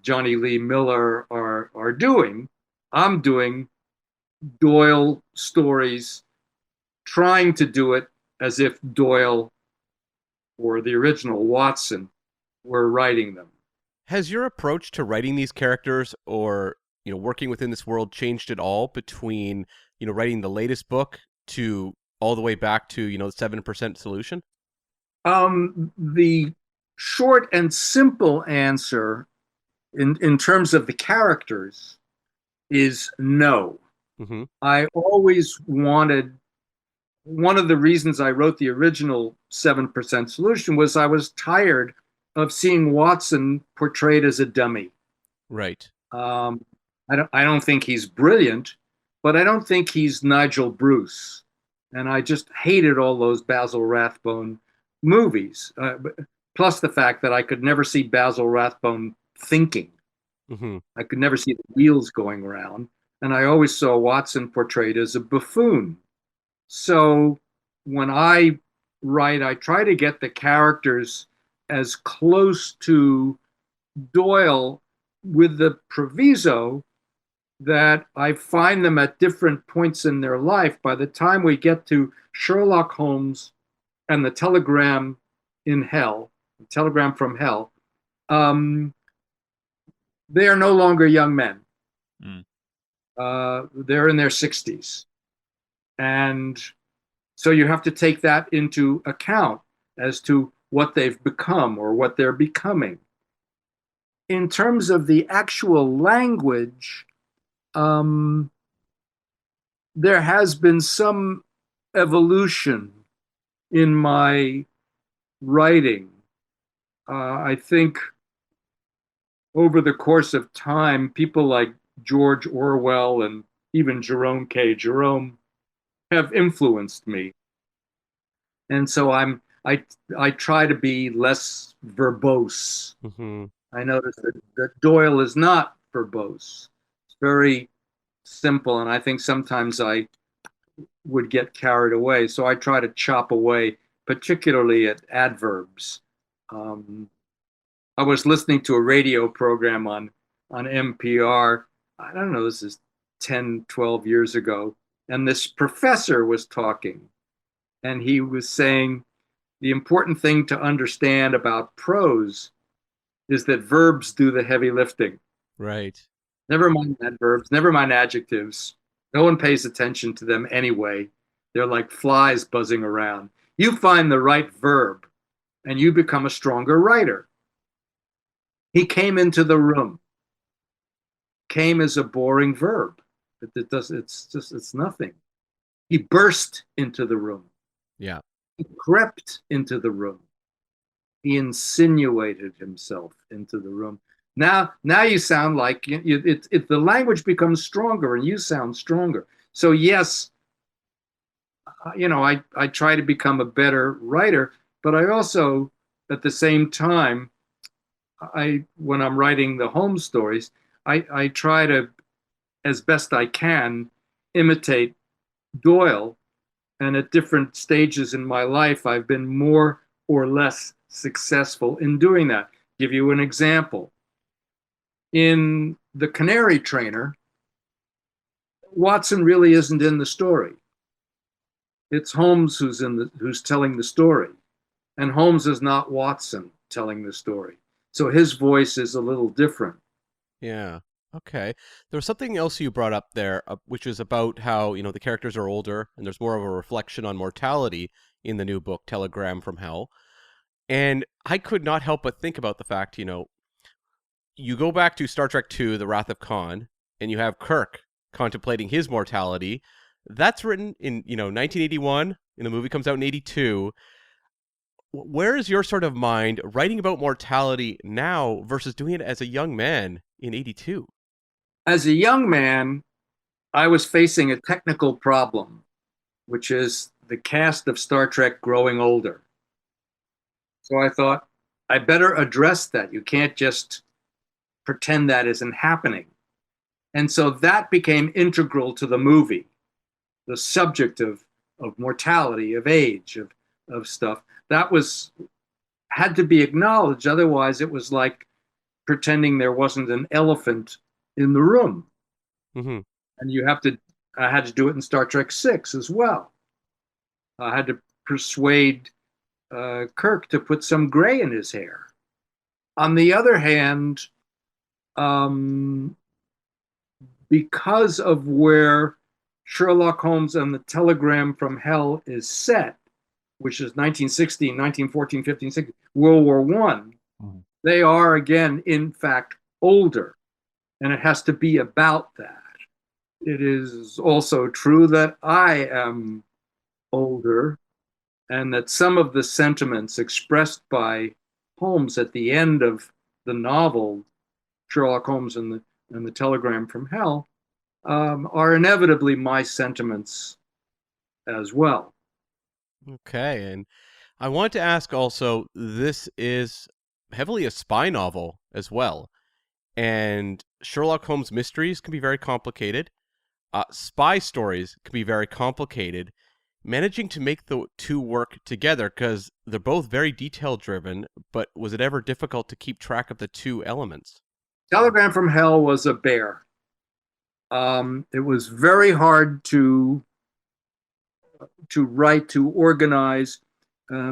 Johnny Lee Miller are doing. I'm doing Doyle stories, trying to do it as if Doyle or the original Watson were writing them. Has your approach to writing these characters or, working within this world changed at all between, writing the latest book to all the way back to, the 7% Solution? The short and simple answer in terms of the characters is no. Mm-hmm. I always wanted, one of the reasons I wrote the original 7% Solution was I was tired of seeing Watson portrayed as a dummy. Right. I don't think he's brilliant, but I don't think he's Nigel Bruce. And I just hated all those Basil Rathbone movies. Plus the fact that I could never see Basil Rathbone thinking. Mm-hmm. I could never see the wheels going around. And I always saw Watson portrayed as a buffoon. So when I write, I try to get the characters as close to Doyle, with the proviso that I find them at different points in their life. By the time we get to Sherlock Holmes and the Telegram in Hell, the Telegram from Hell, they are no longer young men. They're in their 60s. And so you have to take that into account as to what they've become or what they're becoming. In terms of the actual language, there has been some evolution in my writing. I think over the course of time, people like George Orwell and even Jerome K. Jerome have influenced me. And so I try to be less verbose. Mm-hmm. I noticed that Doyle is not verbose. It's very simple, and I think sometimes I would get carried away. So I try to chop away, particularly at adverbs. I was listening to a radio program on NPR. I don't know, this is 10, 12 years ago. And this professor was talking, and he was saying the important thing to understand about prose is that verbs do the heavy lifting. Right. Never mind adverbs, never mind adjectives. No one pays attention to them anyway. They're like flies buzzing around. You find the right verb and you become a stronger writer. He came into the room. Came is a boring verb. It's nothing. He burst into the room. Yeah. He crept into the room. He insinuated himself into the room. Now you sound like the language becomes stronger and you sound stronger. So yes, I try to become a better writer, but I also, at the same time, when I'm writing the Holmes stories, I try to, as best I can, imitate Doyle. And at different stages in my life, I've been more or less successful in doing that. Give you an example. In The Canary Trainer, Watson really isn't in the story. It's Holmes who's telling the story, and Holmes is not Watson telling the story. So his voice is a little different. Yeah. Okay. There was something else you brought up there, which is about how, the characters are older and there's more of a reflection on mortality in the new book, Telegram from Hell. And I could not help but think about the fact, you go back to Star Trek II, The Wrath of Khan, and you have Kirk contemplating his mortality. That's written in, 1981, and the movie comes out in 82. Where is your sort of mind writing about mortality now versus doing it as a young man in 82? As a young man, I was facing a technical problem, which is the cast of Star Trek growing older. So I thought, I better address that. You can't just pretend that isn't happening. And so that became integral to the movie, the subject of mortality, of age, of stuff. That had to be acknowledged. Otherwise, it was like pretending there wasn't an elephant in the room. Mm-hmm. And I had to do it in Star Trek VI as well. I had to persuade Kirk to put some gray in his hair. On the other hand, because of where Sherlock Holmes and the Telegram from Hell is set, which is 1916, 1914, 15, 16, World War I, they are again, in fact, older. And it has to be about that. It is also true that I am older and that some of the sentiments expressed by Holmes at the end of the novel, Sherlock Holmes and the Telegram from Hell, are inevitably my sentiments as well. Okay, and I want to ask also, this is heavily a spy novel as well, and Sherlock Holmes mysteries can be very complicated. Spy stories can be very complicated. Managing to make the two work together, because they're both very detail-driven, but was it ever difficult to keep track of the two elements? Telegram from Hell was a bear. It was very hard to write, to organize,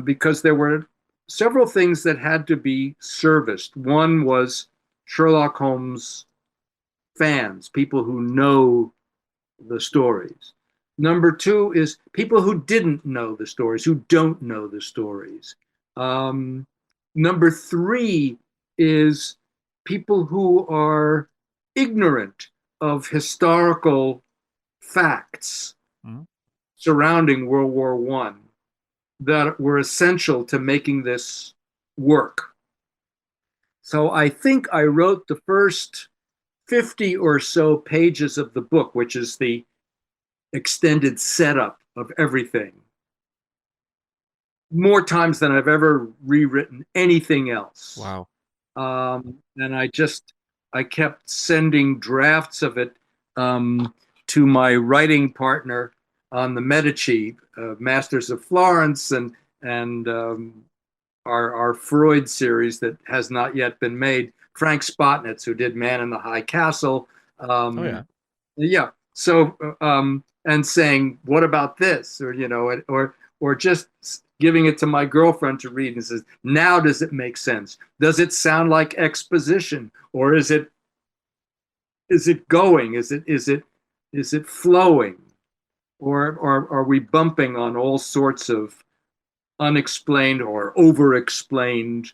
because there were several things that had to be serviced. One was Sherlock Holmes fans, people who know the stories. Number two is people who didn't know the stories, who don't know the stories. Number three is people who are ignorant of historical facts surrounding World War I that were essential to making this work. So I think I wrote the first 50 or so pages of the book, which is the extended setup of everything, more times than I've ever rewritten anything else. Wow. And I kept sending drafts of it to my writing partner on the Medici, Masters of Florence, and our Freud series that has not yet been made. Frank Spotnitz, who did Man in the High Castle. Oh yeah. Yeah. So and saying, what about this? Or just giving it to my girlfriend to read and says, now does it make sense? Does it sound like exposition? Or is it going? Is it flowing? Or are we bumping on all sorts of unexplained or over-explained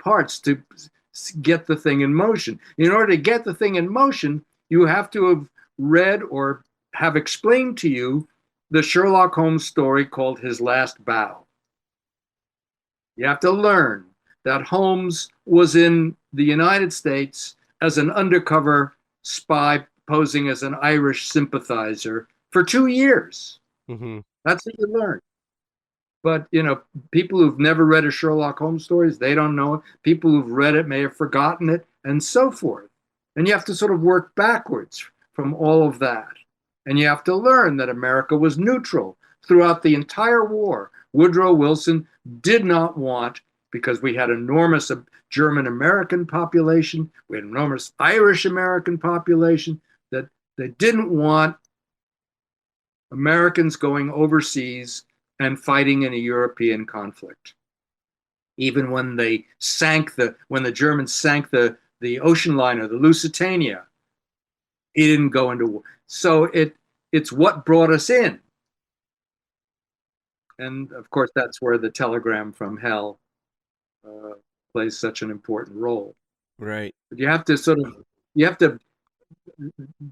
parts to get the thing in motion? In order to get the thing in motion, you have to have read or have explained to you the Sherlock Holmes story called His Last Bow. You have to learn that Holmes was in the United States as an undercover spy posing as an Irish sympathizer for 2 years. Mm-hmm. That's what you learn. But, people who've never read a Sherlock Holmes stories, they don't know it. People who've read it may have forgotten it, and so forth. And you have to sort of work backwards from all of that. And you have to learn that America was neutral throughout the entire war. Woodrow Wilson did not want, because we had enormous German American population, we had enormous Irish American population, that they didn't want Americans going overseas and fighting in a European conflict. Even when they when the Germans sank the ocean liner, the Lusitania, he didn't go into war. So it's what brought us in. And of course, that's where the telegram from hell plays such an important role. Right. But you have to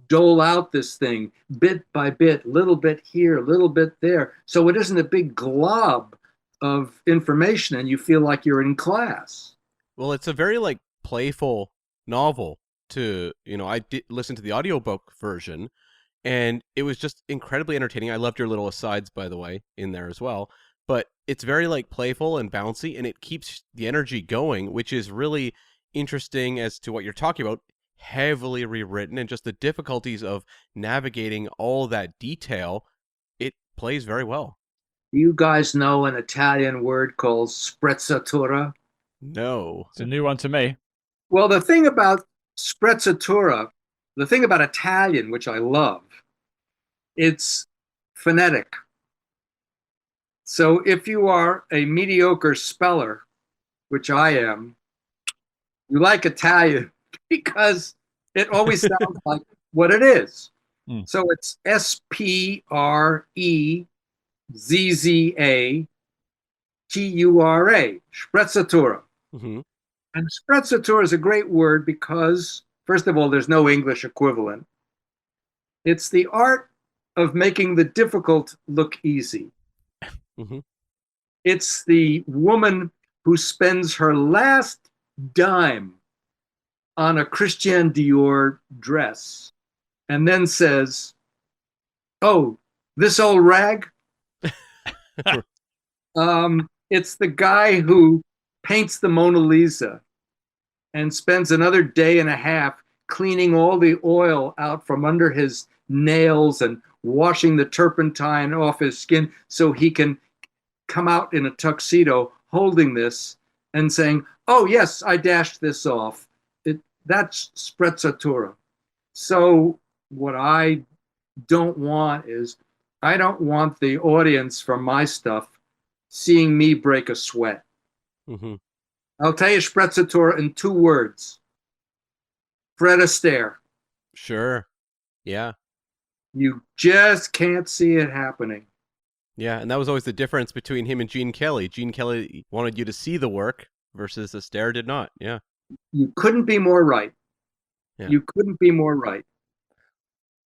dole out this thing bit by bit, little bit here, little bit there, so it isn't a big glob of information and you feel like you're in class. Well, it's a very like playful novel to, I did listen to the audiobook version, and it was just incredibly entertaining. I loved your little asides, by the way, in there as well. But it's very like playful and bouncy, and it keeps the energy going, which is really interesting as to what you're talking about. Heavily rewritten, and just the difficulties of navigating all that detail. It plays very well. You guys know an Italian word called sprezzatura? No. It's a new one to me. Well, the thing about sprezzatura, the thing about Italian, which I love, it's phonetic. So if you are a mediocre speller, which I am, you like Italian because it always sounds like what it is. Mm. So it's sprezzatura, sprezzatura. Mm-hmm. And sprezzatura is a great word because, first of all, there's no English equivalent. It's the art of making the difficult look easy. Mm-hmm. It's the woman who spends her last dime on a Christian Dior dress and then says, "Oh, this old rag?" It's the guy who paints the Mona Lisa and spends another day and a half cleaning all the oil out from under his nails and washing the turpentine off his skin so he can come out in a tuxedo holding this and saying, "Oh, yes, I dashed this off." That's sprezzatura. So what I don't want is, I don't want the audience for my stuff seeing me break a sweat. Mm-hmm. I'll tell you sprezzatura in 2 words. Fred Astaire. Sure. Yeah. You just can't see it happening. Yeah, and that was always the difference between him and Gene Kelly. Gene Kelly wanted you to see the work versus Astaire did not. Yeah. You couldn't be more right. Yeah. You couldn't be more right.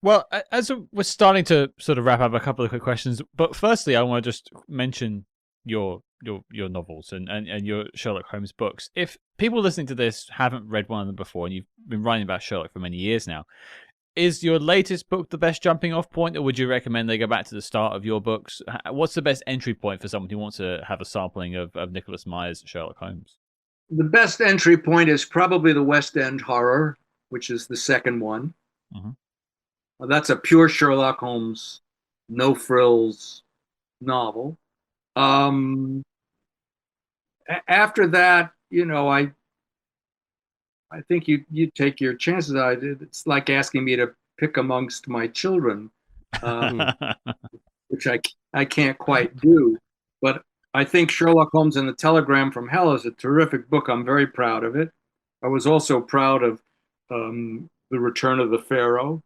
Well, as we're starting to sort of wrap up, a couple of quick questions. But firstly, I want to just mention your novels and your Sherlock Holmes books. If people listening to this haven't read one of them before, and you've been writing about Sherlock for many years now, is your latest book the best jumping off point, or would you recommend they go back to the start of your books? What's the best entry point for someone who wants to have a sampling of Nicholas Meyer's Sherlock Holmes? The best entry point is probably the West End Horror, which is the second one. Mm-hmm. That's a pure Sherlock Holmes, no frills novel. After that, I think you take your chances. It's like asking me to pick amongst my children, which I can't quite do. But I think Sherlock Holmes and the Telegram from Hell is a terrific book. I'm very proud of it. I was also proud of The Return of the Pharaoh,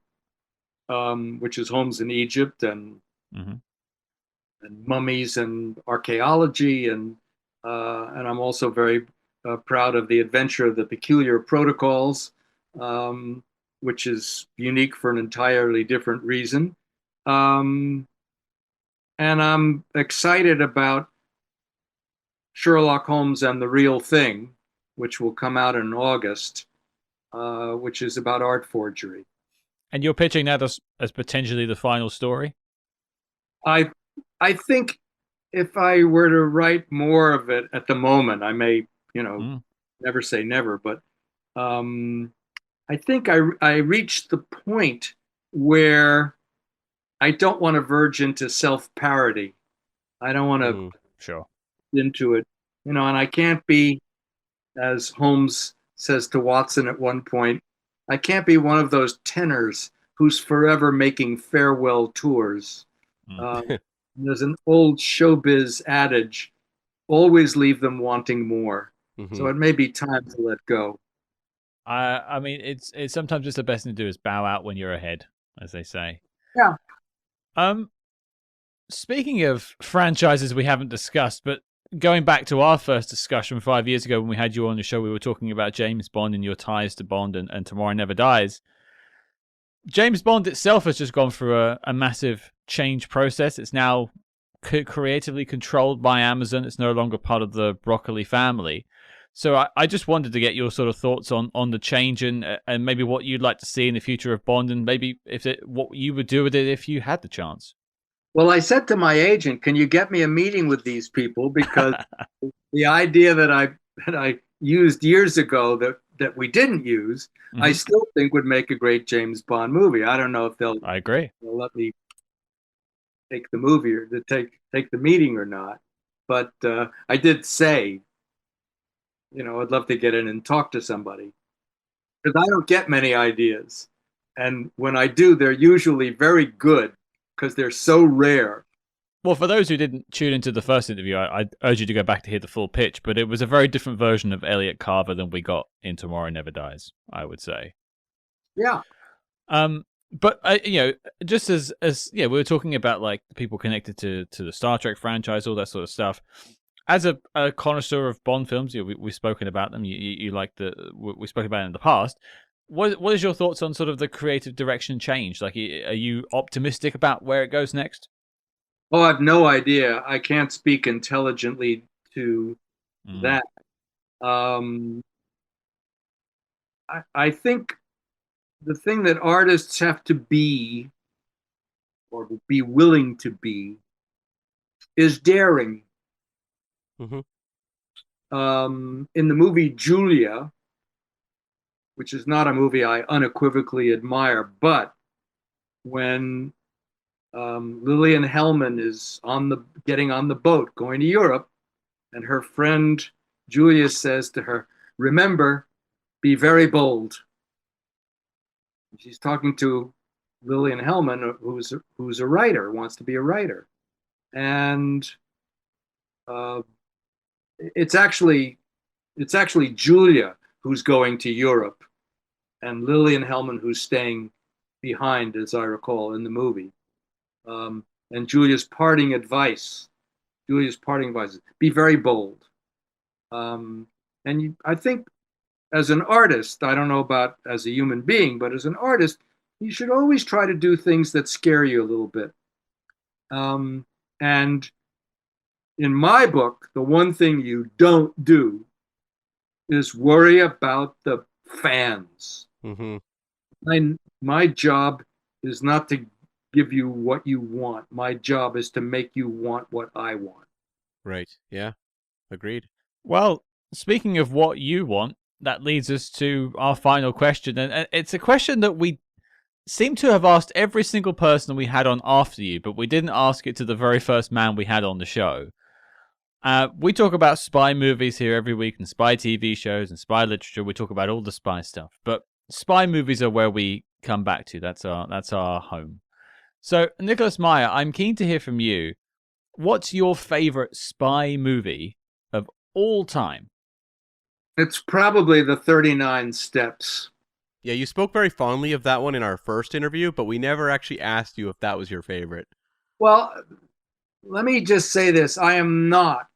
which is Holmes in Egypt and mummies and archaeology, and I'm also very proud of The Adventure of the Peculiar Protocols, which is unique for an entirely different reason. And I'm excited about Sherlock Holmes and the Real Thing, which will come out in August, which is about art forgery. And you're pitching that as potentially the final story? I I think if I were to write more of it at the moment, I may, never say never, but um, I think I reached the point where I don't want to verge into self-parody. I don't want to Sure. into it, and I can't be, as Holmes says to Watson at one point, I can't be one of those tenors who's forever making farewell tours. There's an old showbiz adage, always leave them wanting more. So it may be time to let go. I mean, it's sometimes just the best thing to do is bow out when you're ahead, as they say. Yeah. Speaking of franchises we haven't discussed, but going back to our first discussion 5 years ago when we had you on the show, we were talking about James Bond and your ties to Bond and Tomorrow Never Dies. James Bond itself has just gone through a massive change process. It's now creatively controlled by Amazon. It's no longer part of the Broccoli family. So I just wanted to get your sort of thoughts on the change and maybe what you'd like to see in the future of Bond, and maybe what you would do with it if you had the chance. Well, I said to my agent, "Can you get me a meeting with these people?" Because the idea that I used years ago that we didn't use, I still think would make a great James Bond movie. I don't know if I agree. they'll let me take the movie or to take the meeting or not. But I did say, I'd love to get in and talk to somebody, because I don't get many ideas, and when I do, they're usually very good because they're so rare. Well, for those who didn't tune into the first interview, I urge you to go back to hear the full pitch, but it was a very different version of Elliot Carver than we got in Tomorrow Never Dies, I would say. Yeah. But just as we were talking about like the people connected to the Star Trek franchise, all that sort of stuff. As a connoisseur of Bond films, we've spoken about them. You like we spoke about it in the past. What is your thoughts on sort of the creative direction change? Like, are you optimistic about where it goes next? Oh, I have no idea. I can't speak intelligently to that. I think the thing that artists have to be, or be willing to be, is daring. In the movie Julia, which is not a movie I unequivocally admire, but when Lillian Hellman is getting on the boat going to Europe, and her friend Julia says to her, "Remember, be very bold." She's talking to Lillian Hellman, who's a writer, wants to be a writer, and it's actually Julia who's going to Europe, and Lillian Hellman who's staying behind, as I recall, in the movie. And Julia's parting advice is be very bold. I think as an artist, I don't know about as a human being, but as an artist, you should always try to do things that scare you a little bit. And in my book, the one thing you don't do is worry about the fans. My job is not to give you what you want. My job is to make you want what I want. Right. Yeah. Agreed. Well, speaking of what you want, that leads us to our final question. And it's a question that we seem to have asked every single person we had on after you, but we didn't ask it to the very first man we had on the show. We talk about spy movies here every week, and spy TV shows and spy literature. We talk about all the spy stuff, but spy movies are where we come back to. That's our home. So, Nicholas Meyer, I'm keen to hear from you. What's your favorite spy movie of all time? It's probably the 39 Steps. Yeah, you spoke very fondly of that one in our first interview, but we never actually asked you if that was your favorite. Well, let me just say this. I am not,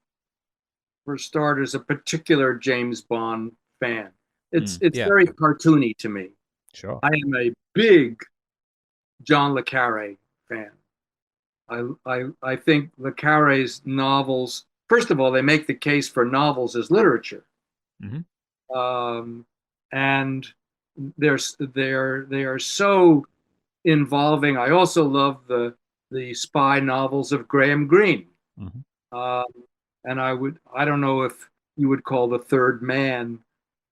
for starters, a particular James Bond fan. It's very cartoony to me. Sure. I am a big John le Carre fan. I think le Carre's novels, first of all, they make the case for novels as literature. Mhm. And they are so involving. I also love the spy novels of Graham Greene. Mhm. And I don't know if you would call The Third Man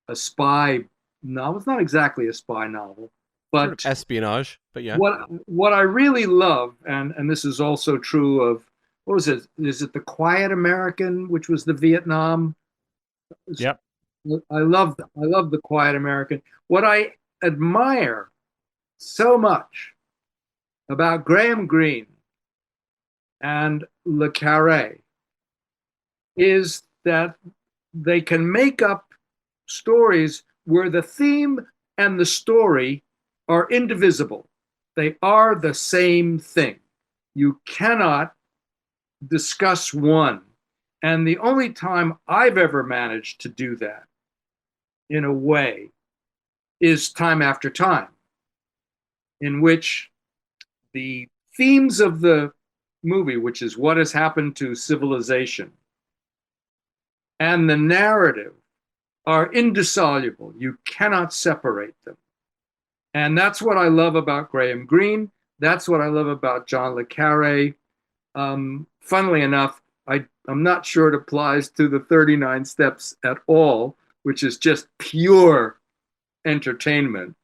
a spy novel. It's not exactly a spy novel, Sort of but espionage, but yeah. what I really love, and this is also true of, what was it? Is it The Quiet American, which was the Vietnam? Yep. I love The Quiet American. What I admire so much about Graham Greene and Le Carré is that they can make up stories where the theme and the story are indivisible. They are the same thing. You cannot discuss one. And the only time I've ever managed to do that in a way is Time After Time, in which the themes of the movie, which is what has happened to civilization, and the narrative are indissoluble. You cannot separate them. And that's what I love about Graham Greene. That's what I love about John le Carré. Funnily enough, I'm not sure it applies to the 39 Steps at all, which is just pure entertainment.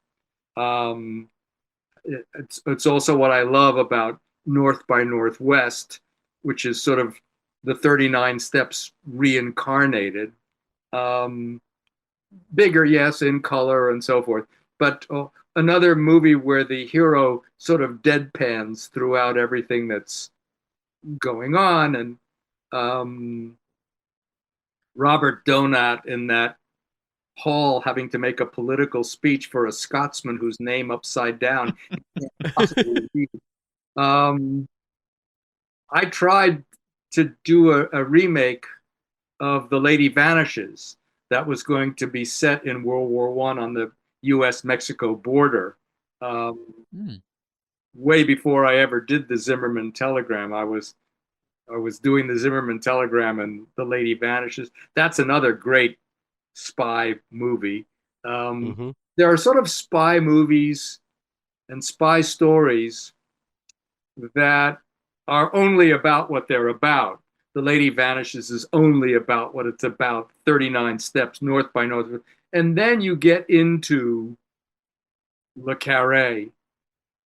It's also what I love about North by Northwest, which is sort of the 39 Steps reincarnated. Bigger, yes, in color and so forth, but another movie where the hero sort of deadpans throughout everything that's going on. And Robert Donat in that hall having to make a political speech for a Scotsman whose name upside down. I tried to do a remake of The Lady Vanishes that was going to be set in World War I on the U.S.-Mexico border. Way before I ever did the Zimmerman Telegram, I was doing the Zimmerman Telegram and The Lady Vanishes. That's another great spy movie. There are sort of spy movies and spy stories that are only about what they're about. The Lady Vanishes is only about what it's about, 39 Steps, North by Northwest. And then you get into Le Carré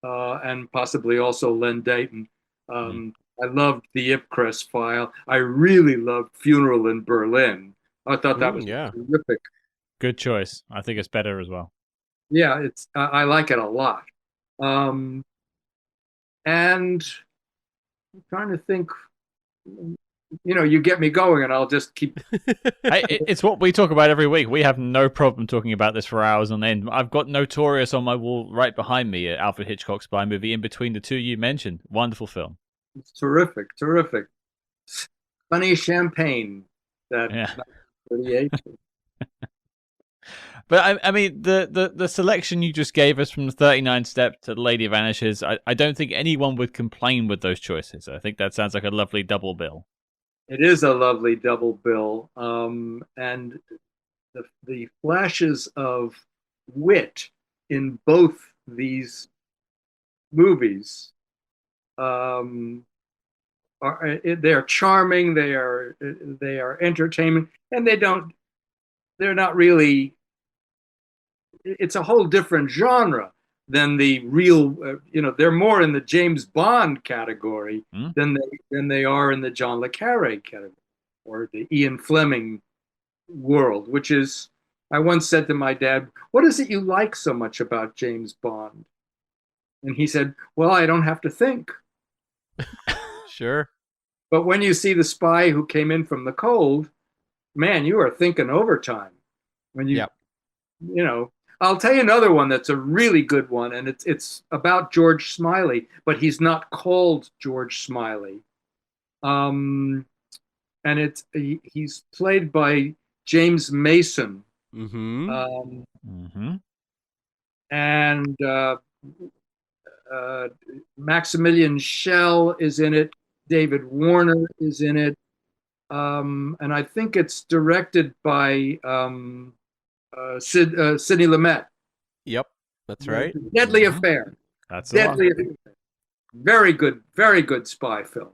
and possibly also Len Deighton. I loved The Ipcress File. I really loved Funeral in Berlin. I thought that was terrific. Good choice. I think it's better as well. Yeah, I like it a lot. And I'm trying to think, you get me going and I'll just keep. It's what we talk about every week. We have no problem talking about this for hours on end. I've got Notorious on my wall right behind me, Alfred Hitchcock spy movie, in between the two you mentioned. Wonderful film. It's terrific. Funny Champagne, that 38. But I mean, the selection you just gave us from the 39 Step to Lady Vanishes, I don't think anyone would complain with those choices. I think that sounds like a lovely double bill. It is a lovely double bill. And the flashes of wit in both these movies they're charming, they are entertainment, and they're not really, it's a whole different genre than the real, they're more in the James Bond category than they are in the John le Carré category or the Ian Fleming world, which is, I once said to my dad, what is it you like so much about James Bond? And he said, well, I don't have to think. Sure. But when you see The Spy Who Came in from the Cold, man, you are thinking overtime. When I'll tell you another one that's a really good one, and it's about George Smiley, but he's not called George Smiley. And he's played by James Mason. And Maximilian Schell is in it. David Warner is in it. and I think it's directed by Sidney Lumet. Yep, that's right. Deadly Mhm. Affair. That's the one. Deadly Affair. Very good spy film.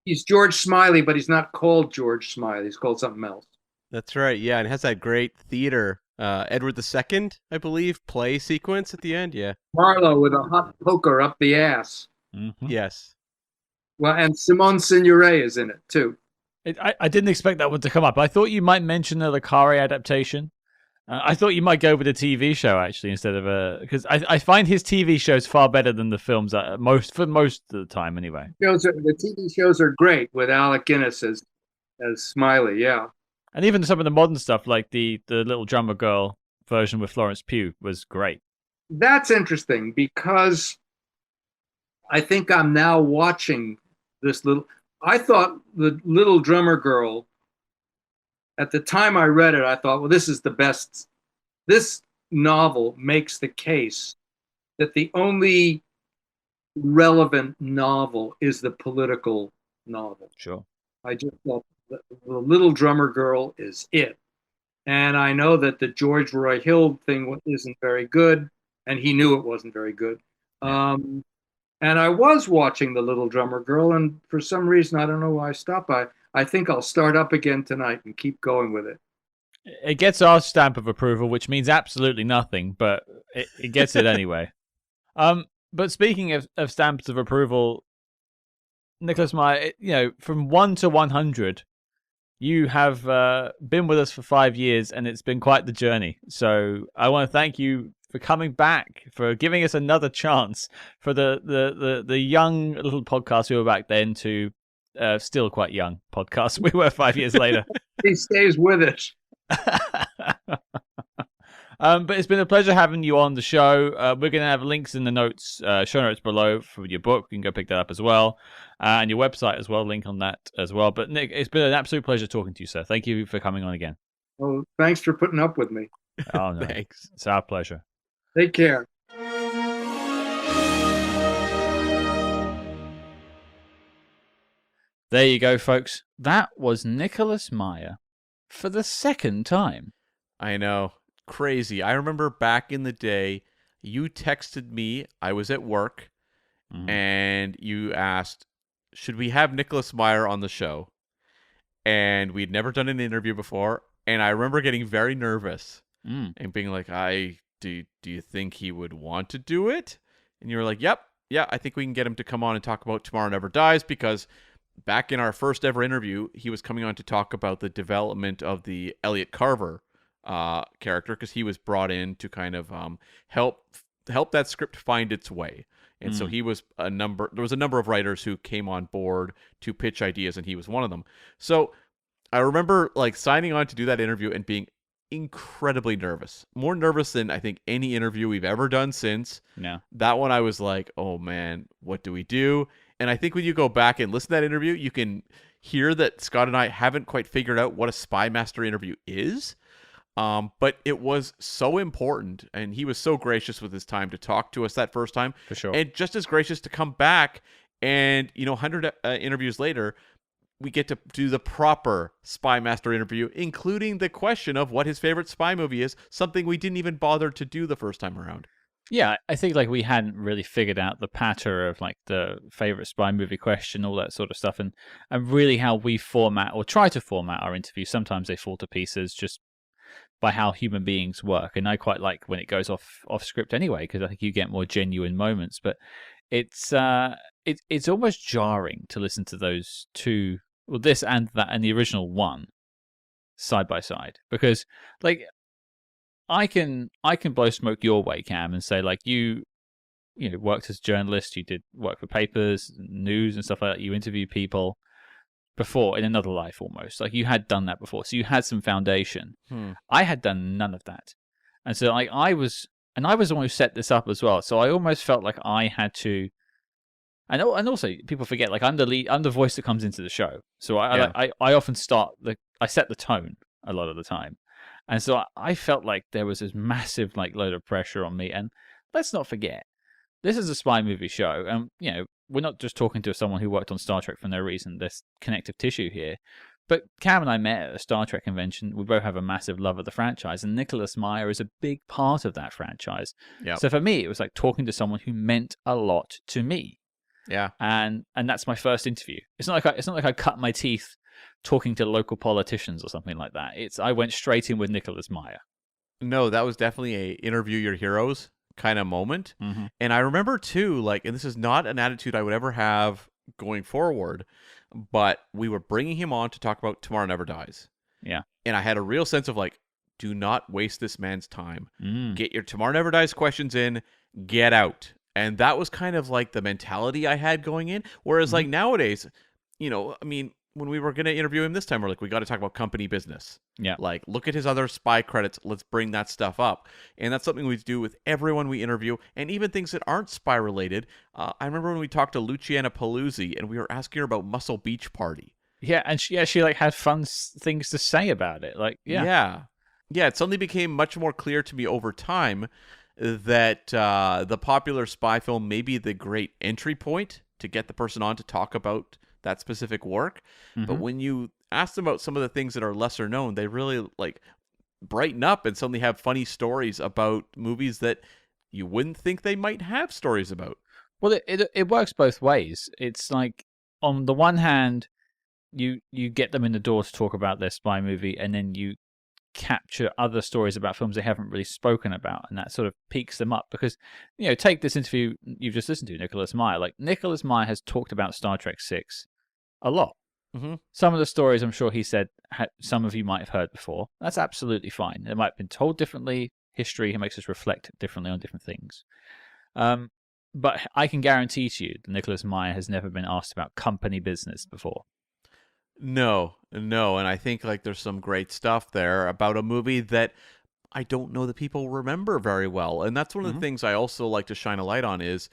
He's George Smiley, but he's not called George Smiley. He's called something else. That's right. Yeah, and it has that great theater, Edward II, I believe, play sequence at the end. Yeah. Marlowe with a hot poker up the ass. Mhm. Yes. Well, and Simone Signoret is in it too. I didn't expect that one to come up. I thought you might mention the Kari adaptation. I thought you might go with a TV show actually instead of a, because I find his TV shows far better than the films most of the time anyway. The TV shows are great with Alec Guinness as Smiley. Yeah, And even some of the modern stuff like the Little Drummer Girl version with Florence Pugh was great. that's interesting because I think I'm now watching this little. I thought the Little Drummer Girl. At the time I read it, I thought, well, this is the best. This novel makes the case that the only relevant novel is the political novel. Sure. I just thought the Little Drummer Girl is it. And I know that the George Roy Hill thing isn't very good, and he knew it wasn't very good. Yeah. And I was watching The Little Drummer Girl, and for some reason, I don't know why I stopped. I think I'll start up again tonight and keep going with it. It gets our stamp of approval, which means absolutely nothing, but it gets it anyway. But speaking of stamps of approval, Nicholas Meyer, from 1 to 100, you have been with us for 5 years, and it's been quite the journey. So I want to thank you for coming back, for giving us another chance, for the young little podcast we were back then to still quite young podcast we were 5 years later. He stays with it. But it's been a pleasure having you on the show. We're going to have links in the notes, show notes below for your book. You can go pick that up as well. And your website as well, link on that as well. But Nick, it's been an absolute pleasure talking to you, sir. Thank you for coming on again. Well, thanks for putting up with me. Oh, no. Thanks. It's our pleasure. Take care. There you go, folks. That was Nicholas Meyer for the second time. I know. Crazy. I remember back in the day, you texted me. I was at work, and you asked, should we have Nicholas Meyer on the show? And we'd never done an interview before, and I remember getting very nervous and being like, do you think he would want to do it? And you were like, yeah, I think we can get him to come on and talk about Tomorrow Never Dies, because back in our first ever interview, he was coming on to talk about the development of the Elliot Carver character, because he was brought in to kind of help that script find its way. And so there was a number of writers who came on board to pitch ideas, and he was one of them. So I remember like signing on to do that interview and being incredibly nervous. More nervous than I think any interview we've ever done since. Yeah. That one I was like, oh man, what do we do? And I think when you go back and listen to that interview, you can hear that Scott and I haven't quite figured out what a SpyMaster interview is. But it was so important, and he was so gracious with his time to talk to us that first time. For sure. And just as gracious to come back, and 100 interviews later, we get to do the proper SpyMaster interview, including the question of what his favorite spy movie is, something we didn't even bother to do the first time around. Yeah, I think like we hadn't really figured out the patter of like the favorite spy movie question, all that sort of stuff, and really how we format or try to format our interviews. Sometimes they fall to pieces just by how human beings work, and I quite like when it goes off script anyway, because I think you get more genuine moments. But it's almost jarring to listen to those two, well, this and that, and the original one side by side, because like I can blow smoke your way, Cam, and say like you worked as a journalist, you did work for papers, news, and stuff like that. You interview people before in another life, almost like you had done that before, so you had some foundation. I had done none of that, and so like I was the one who set this up as well. So I almost felt like I had to, and also people forget like I'm the voice that comes into the show. So I often I set the tone a lot of the time. And so I felt like there was this massive like load of pressure on me. And let's not forget, this is a spy movie show. And, we're not just talking to someone who worked on Star Trek for no reason. There's connective tissue here. But Cam and I met at a Star Trek convention. We both have a massive love of the franchise, and Nicholas Meyer is a big part of that franchise. Yeah. So for me, it was like talking to someone who meant a lot to me. Yeah. And that's my first interview. It's not like I cut my teeth talking to local politicians or something like that. I went straight in with Nicholas Meyer. No, that was definitely a interview your heroes kind of moment. Mm-hmm. And I remember too, like, and this is not an attitude I would ever have going forward, but we were bringing him on to talk about Tomorrow Never Dies. Yeah. And I had a real sense of like, do not waste this man's time. Mm. Get your Tomorrow Never Dies questions in, get out. And that was kind of like the mentality I had going in. Whereas like nowadays, I mean, when we were going to interview him this time, we're like, we got to talk about company business. Yeah. Like, look at his other spy credits. Let's bring that stuff up. And that's something we do with everyone we interview, and even things that aren't spy related. I remember when we talked to Luciana Paluzzi, and we were asking her about Muscle Beach Party. Yeah, and she like had fun things to say about it. Like, Yeah. It suddenly became much more clear to me over time that the popular spy film may be the great entry point to get the person on to talk about that specific work. But when you ask them about some of the things that are lesser known, they really like brighten up and suddenly have funny stories about movies that you wouldn't think they might have stories about. Well, it works both ways. It's like, on the one hand, you get them in the door to talk about their spy movie, and then you capture other stories about films they haven't really spoken about, and that sort of peaks them up. Because, take this interview you've just listened to, Nicholas Meyer. Like, Nicholas Meyer has talked about Star Trek 6 a lot. Mm-hmm. Some of the stories, I'm sure he said, some of you might have heard before. That's absolutely fine. It might have been told differently. History makes us reflect differently on different things. But I can guarantee to you that Nicholas Meyer has never been asked about company business before. No. And I think like there's some great stuff there about a movie that I don't know that people remember very well. And that's one of the things I also like to shine a light on is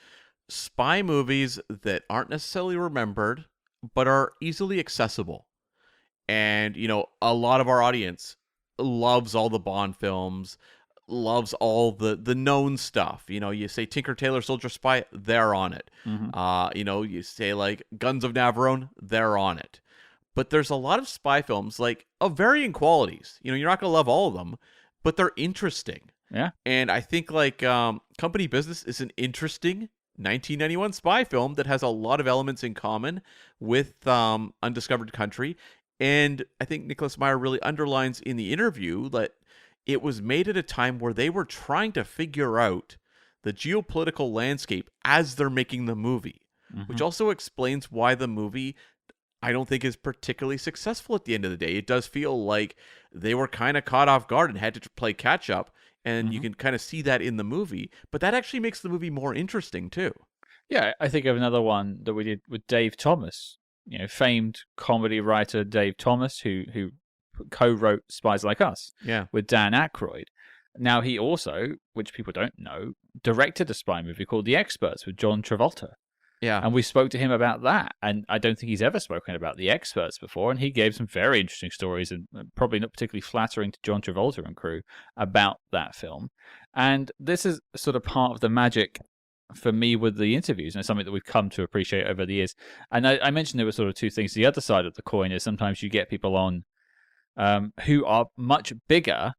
spy movies that aren't necessarily remembered, but are easily accessible. And, a lot of our audience loves all the Bond films, loves all the known stuff. You say Tinker Tailor Soldier Spy, they're on it. You say like Guns of Navarone, they're on it. But there's a lot of spy films like of varying qualities. You're not going to love all of them, but they're interesting. Yeah. And I think like Company Business is an interesting 1991 spy film that has a lot of elements in common with Undiscovered Country. And I think Nicholas Meyer really underlines in the interview that it was made at a time where they were trying to figure out the geopolitical landscape as they're making the movie, which also explains why the movie, I don't think, is particularly successful at the end of the day. It does feel like they were kind of caught off guard and had to play catch up. And you can kind of see that in the movie, but that actually makes the movie more interesting too. Yeah, I think of another one that we did with Dave Thomas, famed comedy writer Dave Thomas, who co-wrote Spies Like Us with Dan Aykroyd. Now, he also, which people don't know, directed a spy movie called The Experts with John Travolta. Yeah. And we spoke to him about that. And I don't think he's ever spoken about The Experts before. And he gave some very interesting stories, and probably not particularly flattering to John Travolta and crew, about that film. And this is sort of part of the magic for me with the interviews, and it's something that we've come to appreciate over the years. And I mentioned there were sort of two things. The other side of the coin is sometimes you get people on who are much bigger,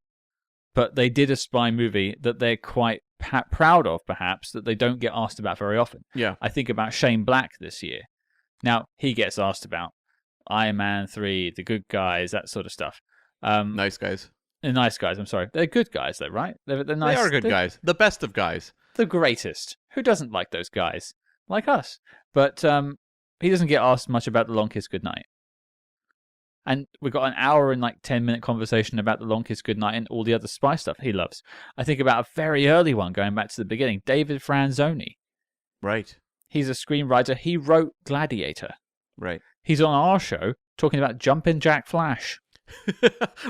but they did a spy movie that they're quite proud of, perhaps, that they don't get asked about very often. Yeah. I think about Shane Black this year. Now, he gets asked about Iron Man 3, The Good Guys, that sort of stuff. Nice guys. The nice guys, I'm sorry. They're good guys, though, right? They're nice. They are good guys. The best of guys. The greatest. Who doesn't like those guys? Like us. But he doesn't get asked much about The Long Kiss Goodnight. And we've got an hour and like 10-minute conversation about The Long Kiss Goodnight and all the other spy stuff he loves. I think about a very early one going back to the beginning, David Franzoni. Right. He's a screenwriter. He wrote Gladiator. Right. He's on our show talking about Jumpin' Jack Flash.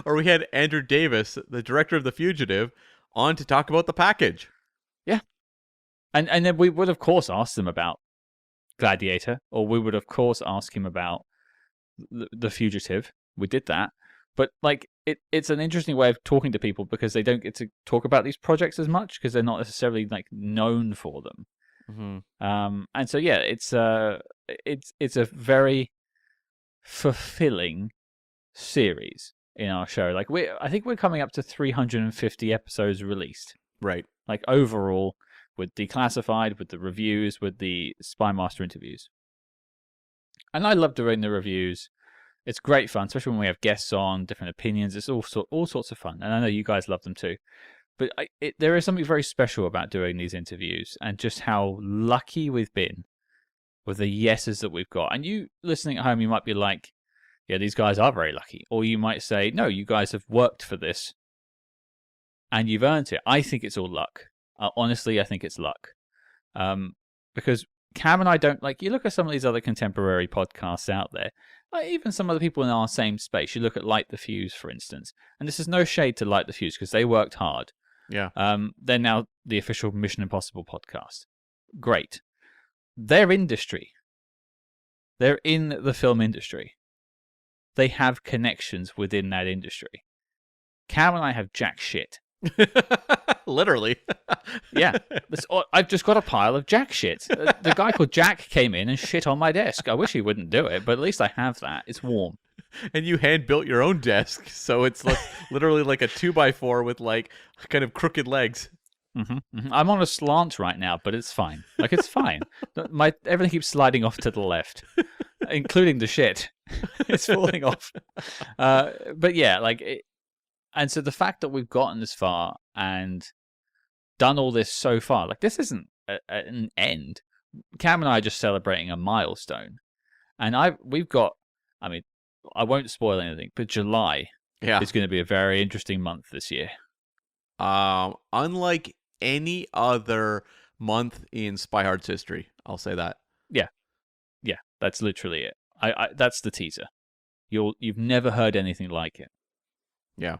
Or we had Andrew Davis, the director of The Fugitive, on to talk about The Package. Yeah. And then we would, of course, ask them about Gladiator, or we would, of course, ask him about The Fugitive. We did that. But like it's an interesting way of talking to people because they don't get to talk about these projects as much because they're not necessarily like known for them. And so yeah, it's a very fulfilling series in our show. Like I think we're coming up to 350 episodes released. Right. Like overall, with Declassified, with the reviews, with the SpyMaster interviews. And I love doing the reviews. It's great fun, especially when we have guests on, different opinions. It's all sorts of fun, and I know you guys love them too. But there is something very special about doing these interviews, and just how lucky we've been with the yeses that we've got. And you listening at home, you might be like, "Yeah, these guys are very lucky," or you might say, "No, you guys have worked for this, and you've earned it." I think it's all luck. Honestly, I think it's luck, because Cam and I don't like. You look at some of these other contemporary podcasts out there. Even some other people in our same space. You look at Light the Fuse, for instance, and this is no shade to Light the Fuse because they worked hard. Yeah. They're now the official Mission Impossible podcast. Great. Their industry. They're in the film industry. They have connections within that industry. Cam and I have jack shit. Literally. Yeah. I've just got a pile of jack shit. The guy called Jack came in and shit on my desk. I wish he wouldn't do it, but at least I have that. It's warm. And you hand built your own desk, so it's like literally like a 2x4 with like kind of crooked legs. I'm on a slant right now, but it's fine. Like it's fine. Everything keeps sliding off to the left, including the shit. It's falling off. But yeah, and so the fact that we've gotten this far and done all this so far, like this isn't an end. Cam and I are just celebrating a milestone, and we've got. I mean, I won't spoil anything, but July is going to be a very interesting month this year. Unlike any other month in Spyhards history, I'll say that. Yeah, that's literally it. That's the teaser. You've never heard anything like it. Yeah.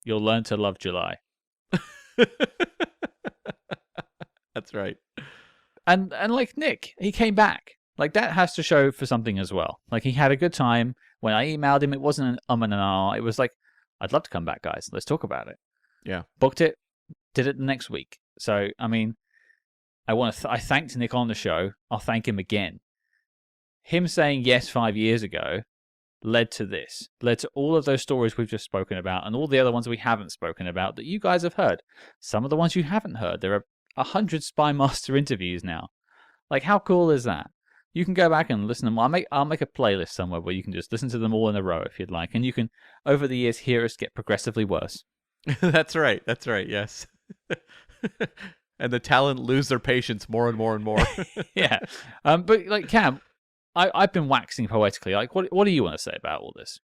You'll learn to love July. That's right. And like Nick, he came back. Like that has to show for something as well. Like he had a good time. When I emailed him, it wasn't an and an ah. It was like, I'd love to come back, guys. Let's talk about it. Yeah. Booked it. Did it the next week. So, I mean, I thanked Nick on the show. I'll thank him again. Him saying yes 5 years ago led to this. Led to all of those stories we've just spoken about and all the other ones we haven't spoken about that you guys have heard. Some of the ones you haven't heard. There are 100 SpyMaster interviews now. Like, how cool is that? You can go back and listen to them. I'll make a playlist somewhere where you can just listen to them all in a row if you'd like. And you can, over the years, hear us get progressively worse. That's right. Yes. And the talent lose their patience more and more and more. Yeah. But, like, Cam, I've been waxing poetically. Like, what do you want to say about all this?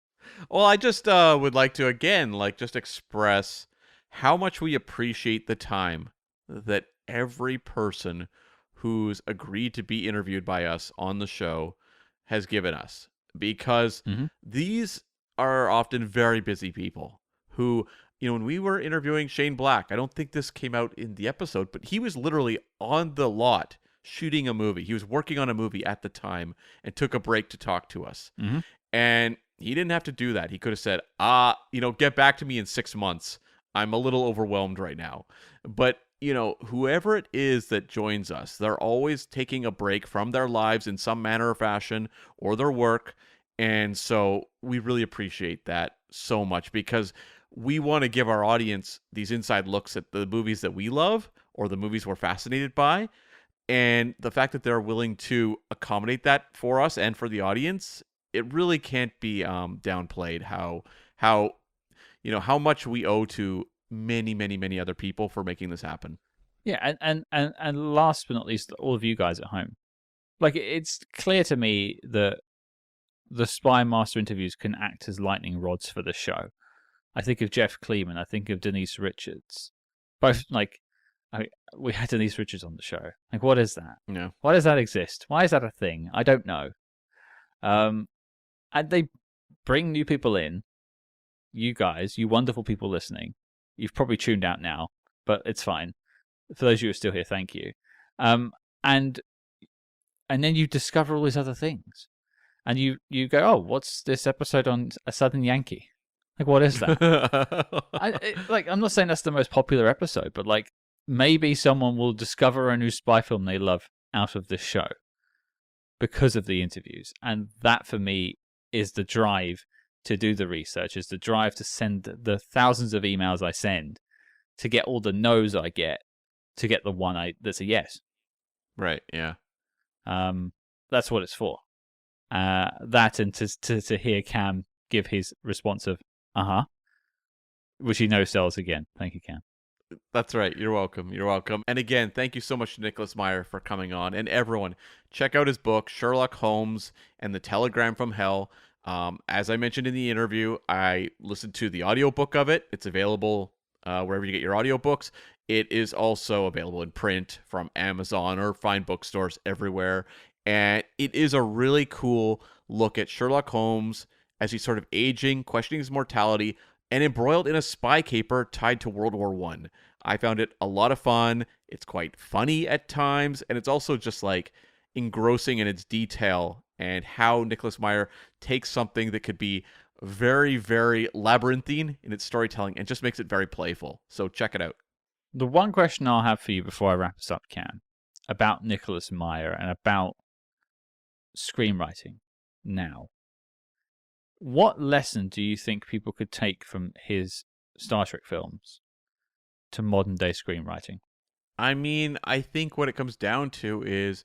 Well, I just would like to, again, just express how much we appreciate the time that every person who's agreed to be interviewed by us on the show has given us. Because these are often very busy people who, when we were interviewing Shane Black, I don't think this came out in the episode, but he was literally on the lot shooting a movie. He was working on a movie at the time and took a break to talk to us. And he didn't have to do that. He could have said, get back to me in 6 months. I'm a little overwhelmed right now. But, whoever it is that joins us, they're always taking a break from their lives in some manner or fashion or their work. And so we really appreciate that so much because we want to give our audience these inside looks at the movies that we love or the movies we're fascinated by. And the fact that they're willing to accommodate that for us and for the audience, it really can't be downplayed how much we owe to many, many, many other people for making this happen. Yeah, and last but not least, all of you guys at home. Like, it's clear to me that the SpyMaster interviews can act as lightning rods for the show. I think of Jeff Kleeman. I think of Denise Richards. Both, we had Denise Richards on the show. Like, what is that? Yeah. Why does that exist? Why is that a thing? I don't know. And they bring new people in. You guys, you wonderful people listening. You've probably tuned out now, but it's fine. For those of you who are still here, thank you. And then you discover all these other things. And you go, oh, what's this episode on a Southern Yankee? Like, what is that? I'm not saying that's the most popular episode, but maybe someone will discover a new spy film they love out of this show because of the interviews. And that, for me, is the drive to do the research, is the drive to send the thousands of emails I send to get all the no's I get to get the one that's a yes. Right. Yeah. That's what it's for. That and to hear Cam give his response of which he knows sells again. Thank you, Cam. That's right. You're welcome. You're welcome. And again, thank you so much to Nicholas Meyer for coming on. And everyone, check out his book, Sherlock Holmes and the Telegram from Hell. As I mentioned in the interview, I listened to the audiobook of it. It's available wherever you get your audiobooks. It is also available in print from Amazon or fine bookstores everywhere. And it is a really cool look at Sherlock Holmes as he's sort of aging, questioning his mortality, and embroiled in a spy caper tied to World War I. I found it a lot of fun. It's quite funny at times, and it's also just like engrossing in its detail and how Nicholas Meyer takes something that could be very, very labyrinthine in its storytelling and just makes it very playful. So check it out. The one question I'll have for you before I wrap this up, Cam, about Nicholas Meyer and about screenwriting now. What lesson do you think people could take from his Star Trek films to modern day screenwriting? I mean, I think what it comes down to is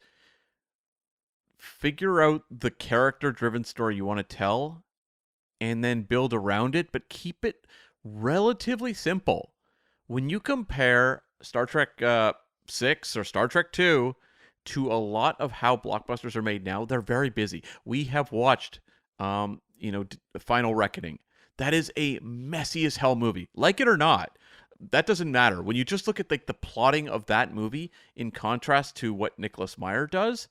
figure out the character-driven story you want to tell and then build around it, but keep it relatively simple. When you compare Star Trek 6 or Star Trek 2 to a lot of how blockbusters are made now, they're very busy. We have watched Final Reckoning. That is a messy as hell movie. Like it or not, that doesn't matter. When you just look at like the plotting of that movie in contrast to what Nicholas Meyer does,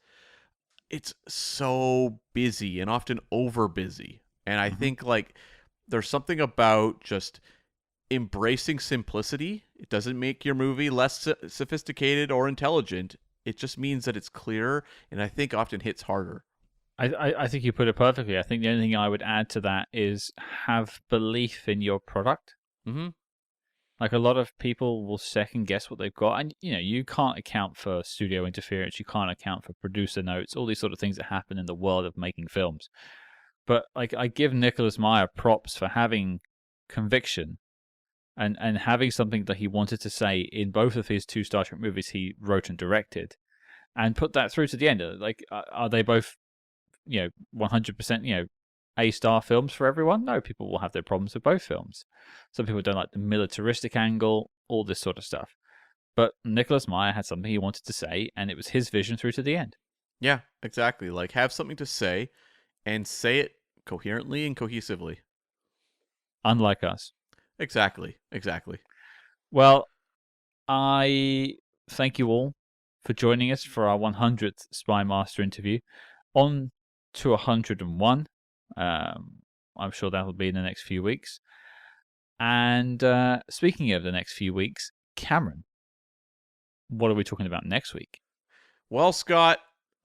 it's so busy and often over busy. And I think like there's something about just embracing simplicity. It doesn't make your movie less sophisticated or intelligent. It just means that it's clearer, and I think often hits harder. I think you put it perfectly. I think the only thing I would add to that is have belief in your product. Mm-hmm. Like a lot of people will second guess what they've got, and you can't account for studio interference, you can't account for producer notes, all these sort of things that happen in the world of making films. But like I give Nicholas Meyer props for having conviction and having something that he wanted to say in both of his two Star Trek movies he wrote and directed, and put that through to the end. Like, are they both 100%, A-star films for everyone? No, people will have their problems with both films. Some people don't like the militaristic angle, all this sort of stuff. But Nicholas Meyer had something he wanted to say, and it was his vision through to the end. Yeah, exactly. Like, have something to say, and say it coherently and cohesively. Unlike us. Exactly. Well, I thank you all for joining us for our 100th SpyMaster interview. On to 101. I'm sure that will be in the next few weeks. And speaking of the next few weeks, Cameron, what are we talking about next week? Well, Scott,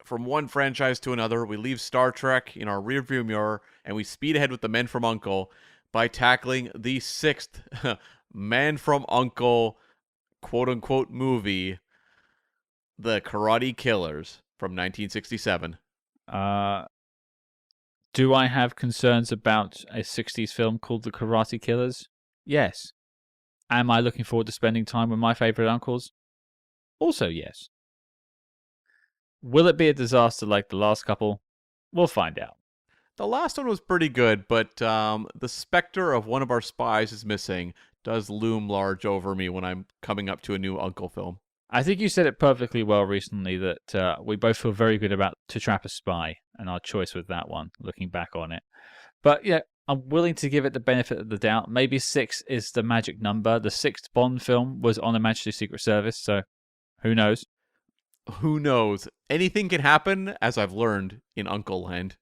from one franchise to another, we leave Star Trek in our rearview mirror and we speed ahead with the Men from U.N.C.L.E. by tackling the 6th Man from U.N.C.L.E. quote-unquote movie, The Karate Killers from 1967. Do I have concerns about a 60s film called The Karate Killers? Yes. Am I looking forward to spending time with my favorite uncles? Also yes. Will it be a disaster like the last couple? We'll find out. The last one was pretty good, but the specter of one of our spies is missing does loom large over me when I'm coming up to a new Uncle film. I think you said it perfectly well recently that we both feel very good about To Trap a Spy and our choice with that one, looking back on it. But yeah, I'm willing to give it the benefit of the doubt. Maybe 6 is the magic number. The 6th Bond film was on a Majesty's Secret Service, so who knows? Who knows? Anything can happen, as I've learned in Uncle Land.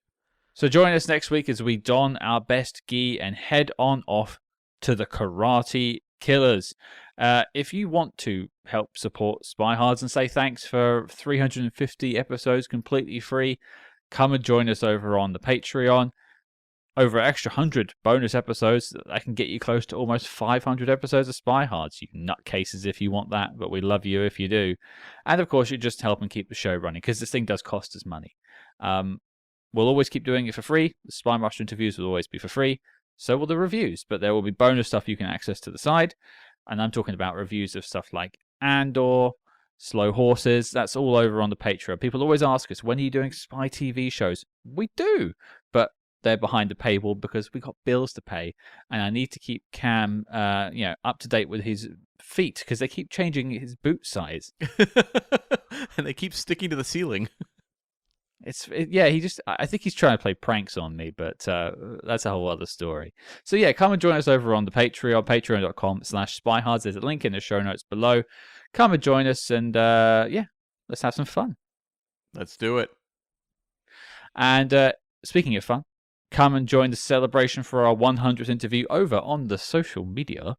So join us next week as we don our best gi and head on off to the Karate Killers. If you want to help support Spyhards and say thanks for 350 episodes completely free, come and join us over on the Patreon. Over an extra 100 bonus episodes that can get you close to almost 500 episodes of Spyhards. You nutcases if you want that, but we love you if you do. And of course, you just help and keep the show running because this thing does cost us money. we'll always keep doing it for free. The SpyMaster interviews will always be for free. So will the reviews, but there will be bonus stuff you can access to the side. And I'm talking about reviews of stuff like Andor, Slow Horses. That's all over on the Patreon. People always ask us, when are you doing Spy TV shows? We do, but they're behind the paywall because we got bills to pay, and I need to keep Cam, up to date with his feet because they keep changing his boot size. And they keep sticking to the ceiling. I think he's trying to play pranks on me, but that's a whole other story. So yeah, come and join us over on the Patreon, patreon.com/Spyhards. There's a link in the show notes below. Come and join us, and let's have some fun. Let's do it. And speaking of fun, come and join the celebration for our 100th interview over on the social media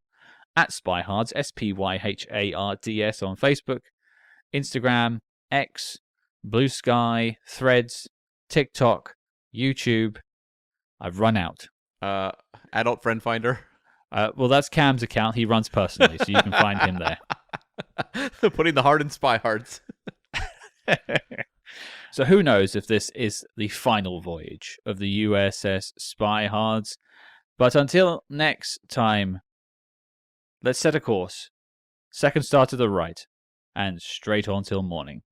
at Spyhards, SPYHARDS on Facebook, Instagram, X, Blue Sky, Threads, TikTok, YouTube. I've run out. Adult Friend Finder. Well, that's Cam's account. He runs personally, so you can find him there. Putting the heart in Spyhards. So who knows if this is the final voyage of the USS Spyhards. But until next time, let's set a course. Second star to the right, and straight on till morning.